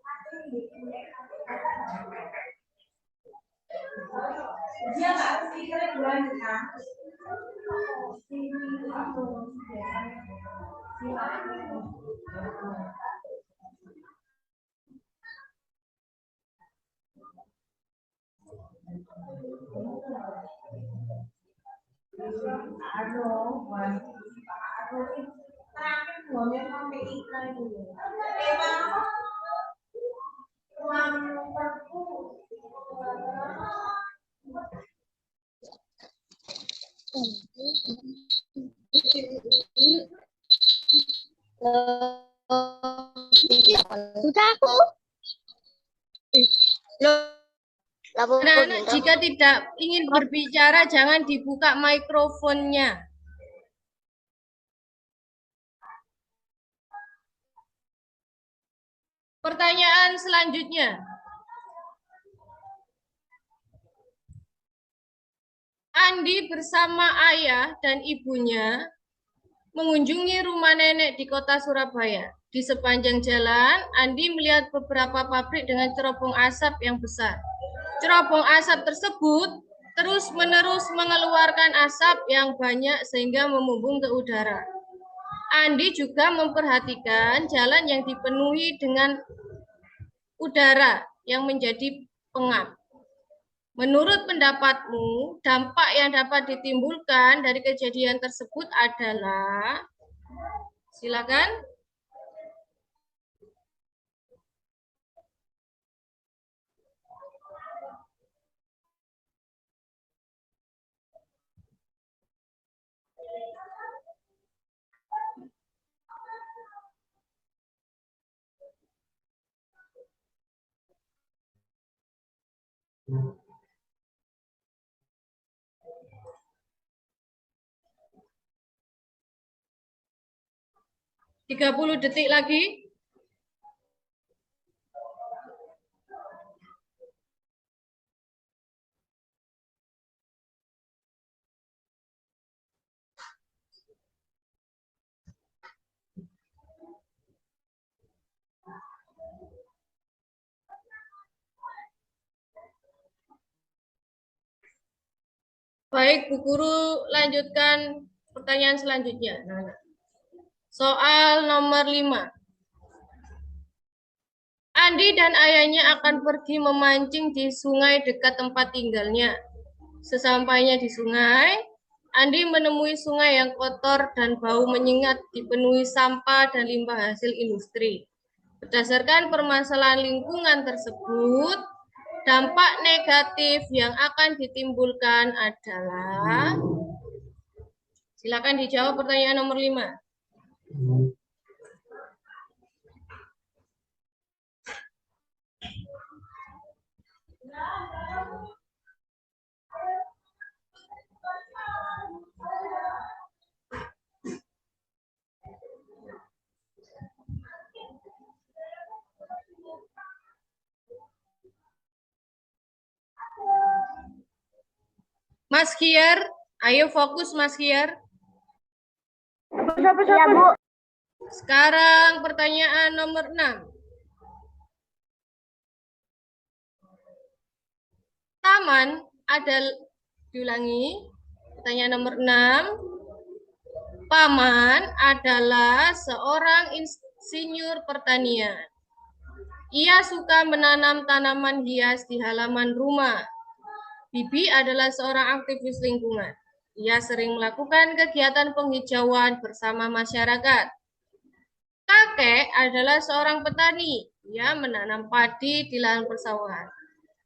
Sudah aku. Anak-anak jika tidak ingin berbicara jangan dibuka mikrofonnya. Pertanyaan selanjutnya. Andi bersama ayah dan ibunya mengunjungi rumah nenek di kota Surabaya. Di sepanjang jalan, Andi melihat beberapa pabrik dengan cerobong asap yang besar. Cerobong asap tersebut terus-menerus mengeluarkan asap yang banyak sehingga membumbung ke udara. Andi juga memperhatikan jalan yang dipenuhi dengan udara yang menjadi pengap. Menurut pendapatmu, dampak yang dapat ditimbulkan dari kejadian tersebut adalah, silakan. Hmm. 30 detik lagi. Baik, Bu Guru lanjutkan pertanyaan selanjutnya. Soal nomor 5. Andi dan ayahnya akan pergi memancing di sungai dekat tempat tinggalnya. Sesampainya di sungai, Andi menemui sungai yang kotor dan bau menyengat, dipenuhi sampah dan limbah hasil industri. Berdasarkan permasalahan lingkungan tersebut, dampak negatif yang akan ditimbulkan adalah, silakan dijawab pertanyaan nomor 5. Mas Kier, ayo fokus Mas Kier. Ya, Bu. Sekarang pertanyaan nomor 6. Taman diulangi, pertanyaan nomor 6. Paman adalah seorang insinyur pertanian. Ia suka menanam tanaman hias di halaman rumah. Bibi adalah seorang aktivis lingkungan. Ia sering melakukan kegiatan penghijauan bersama masyarakat. Kakek adalah seorang petani. Ia menanam padi di lahan persawahan.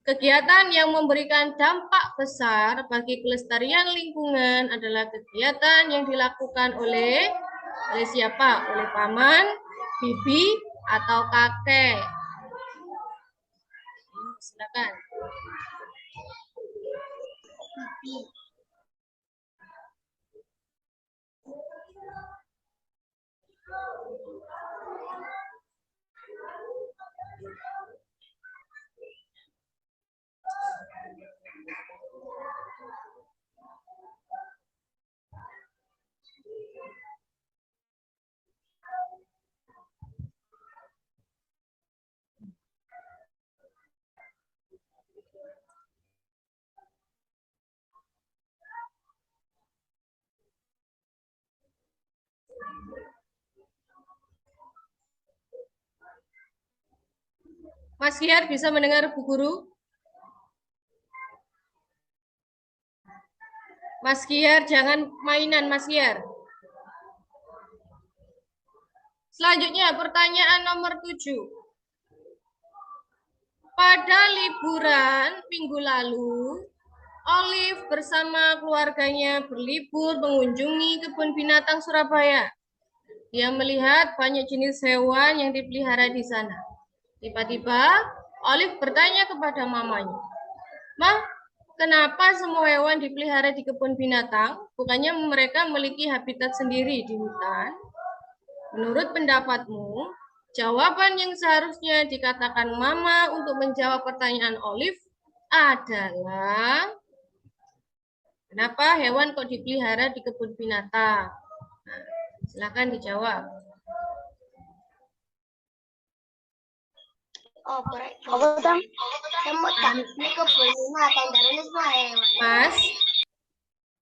Kegiatan yang memberikan dampak besar bagi kelestarian lingkungan adalah kegiatan yang dilakukan oleh siapa? Oleh paman, bibi, atau kakek? Silakan. Mas Kiar bisa mendengar Bu Guru? Mas Kiar, jangan mainan Mas Kiar. Selanjutnya pertanyaan nomor 7. Pada liburan minggu lalu, Olive bersama keluarganya berlibur mengunjungi kebun binatang Surabaya. Dia melihat banyak jenis hewan yang dipelihara di sana. Tiba-tiba, Olive bertanya kepada mamanya, "Mah, kenapa semua hewan dipelihara di kebun binatang? Bukannya mereka memiliki habitat sendiri di hutan?" Menurut pendapatmu, jawaban yang seharusnya dikatakan Mama untuk menjawab pertanyaan Olive adalah, kenapa hewan kok dipelihara di kebun binatang? Nah, silakan dijawab. Mas,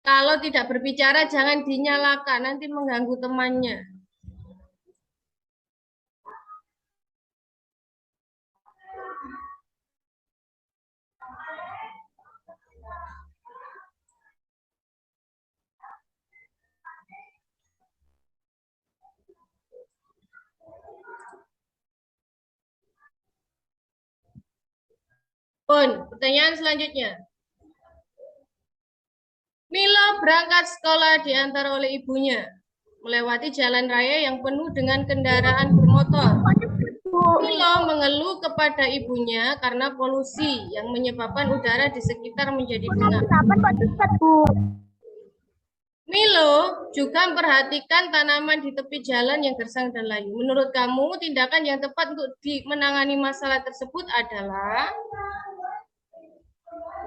kalau tidak berbicara jangan dinyalakan, nanti mengganggu temannya. Pertanyaan selanjutnya. Milo berangkat sekolah diantar oleh ibunya, melewati jalan raya yang penuh dengan kendaraan bermotor. Milo mengeluh kepada ibunya karena polusi yang menyebabkan udara di sekitar menjadi pengap. Milo juga memperhatikan tanaman di tepi jalan yang gersang dan layu. Menurut kamu, tindakan yang tepat untuk menangani masalah tersebut adalah?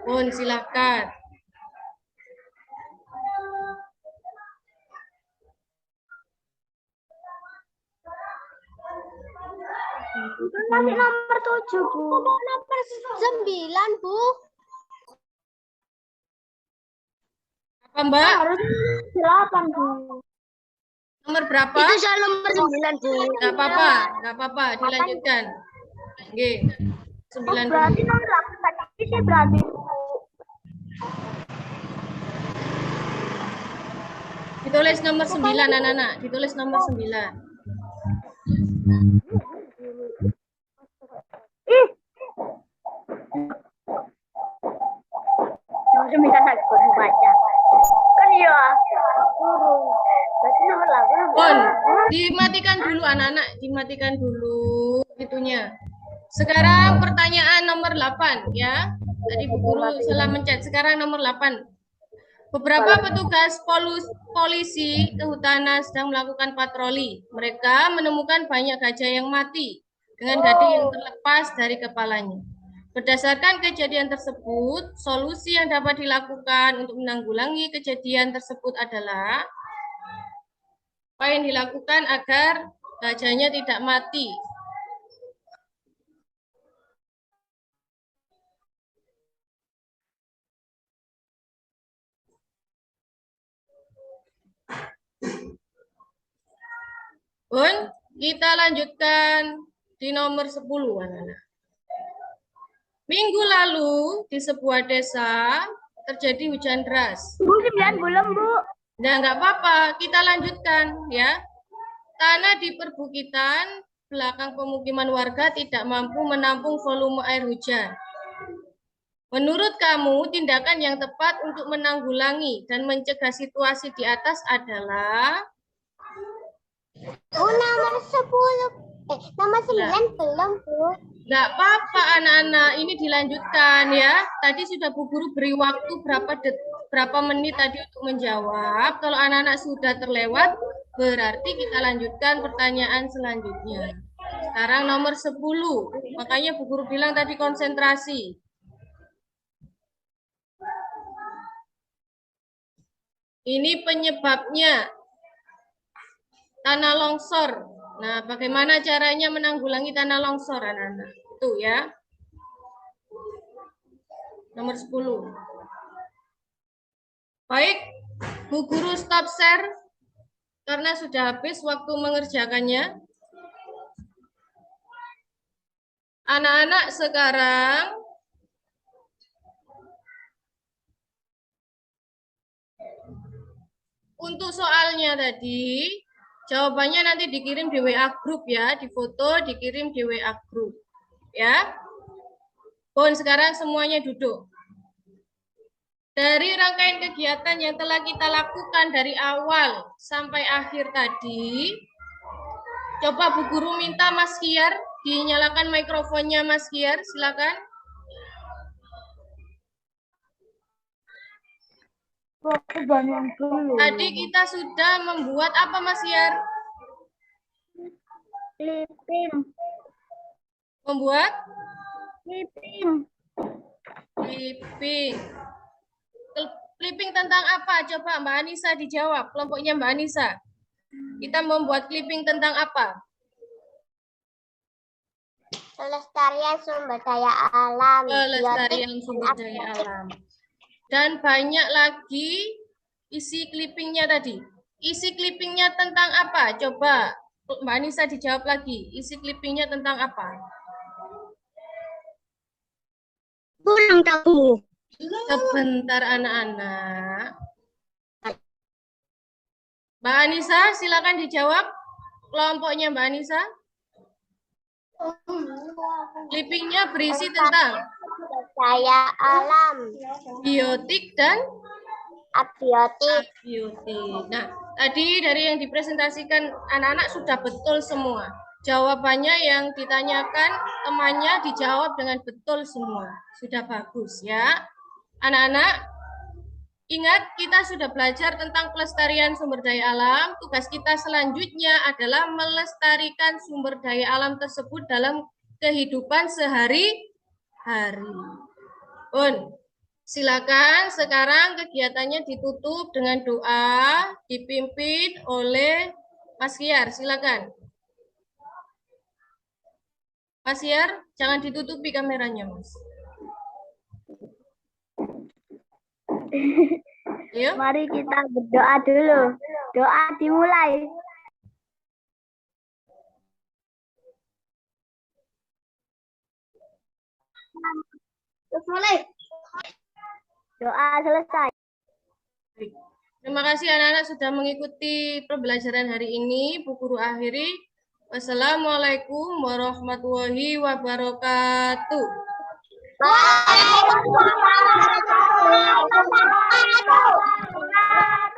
Silakan. Nanti nomor 7, Bu. Nomor 9, Bu. Apa, Mbak? Harus 8, Bu. Nomor berapa? Itu soal nomor 9, Bu. Nggak apa-apa, dilanjutkan. Oke, 9 berarti dulu. nomor 8 tadi sih berarti, Bu. Ditulis nomor 9, anak-anak. Ditulis nomor 9. Nomor 9 lagi baru baca. Kan ya. Berarti nomor 8. Dimatikan dulu anak-anak, dimatikan dulu itunya. Sekarang pertanyaan nomor 8 ya. Tadi Bu Guru salah mencet. Sekarang nomor 8. Beberapa petugas polisi kehutanan sedang melakukan patroli. Mereka menemukan banyak gajah yang mati dengan gading yang terlepas dari kepalanya. Berdasarkan kejadian tersebut, solusi yang dapat dilakukan untuk menanggulangi kejadian tersebut adalah apa yang dilakukan agar gajahnya tidak mati? Kita lanjutkan di nomor 10, anak-anak. Minggu lalu di sebuah desa terjadi hujan deras. Bu, 9 belum, Bu. Nah, nggak apa-apa, kita lanjutkan ya. Tanah di perbukitan belakang pemukiman warga tidak mampu menampung volume air hujan. Menurut kamu, tindakan yang tepat untuk menanggulangi dan mencegah situasi di atas adalah? Nomor 10. Nomor 9 belum, Bu. Nggak apa-apa, anak-anak. Ini dilanjutkan ya. Tadi sudah Bu Guru beri waktu berapa menit tadi untuk menjawab. Kalau anak-anak sudah terlewat, berarti kita lanjutkan pertanyaan selanjutnya. Sekarang nomor 10. Makanya Bu Guru bilang tadi konsentrasi. Ini penyebabnya tanah longsor. Nah, bagaimana caranya menanggulangi tanah longsor, anak-anak? Itu ya. Nomor 10. Baik, Bu Guru stop share karena sudah habis waktu mengerjakannya. Anak-anak sekarang untuk soalnya tadi, jawabannya nanti dikirim di WA group ya, difoto, dikirim di WA group. Ya. Sekarang semuanya duduk. Dari rangkaian kegiatan yang telah kita lakukan dari awal sampai akhir tadi, coba Bu Guru minta Mas Kiar, dinyalakan mikrofonnya Mas Kiar, silakan. Tadi kita sudah membuat apa Mas Kiar? Clipping. Membuat? Clipping. Clipping. Clipping tentang apa? Coba Mbak Anissa dijawab, kelompoknya Mbak Anissa. Kita membuat clipping tentang apa? Pelestarian sumber daya alam. Pelestarian sumber daya alam. Dan banyak lagi isi clippingnya tadi. Isi clippingnya tentang apa? Coba Mbak Anissa dijawab lagi. Isi clippingnya tentang apa? Kurang tahu. Sebentar anak-anak. Mbak Anissa, silakan dijawab. Kelompoknya Mbak Anissa. Clippingnya berisi tentang daya alam, biotik dan abiotik. abiotik. Nah, tadi dari yang dipresentasikan anak-anak sudah betul semua. Jawabannya yang ditanyakan temannya dijawab dengan betul semua. Sudah bagus ya. Anak-anak, ingat kita sudah belajar tentang pelestarian sumber daya alam. Tugas kita selanjutnya adalah melestarikan sumber daya alam tersebut dalam kehidupan sehari-hari. Silakan sekarang kegiatannya ditutup dengan doa dipimpin oleh Mas Khiar. Silakan. Mas Khiar, jangan ditutupi kameranya, Mas. Ayo. Mari kita berdoa dulu. Doa dimulai. Terus mulai. Doa selesai. Terima kasih anak-anak sudah mengikuti pembelajaran hari ini. Bu Guru akhiri. Wassalamualaikum warahmatullahi wabarakatuh. Waalaikumsalam warahmatullahi wabarakatuh.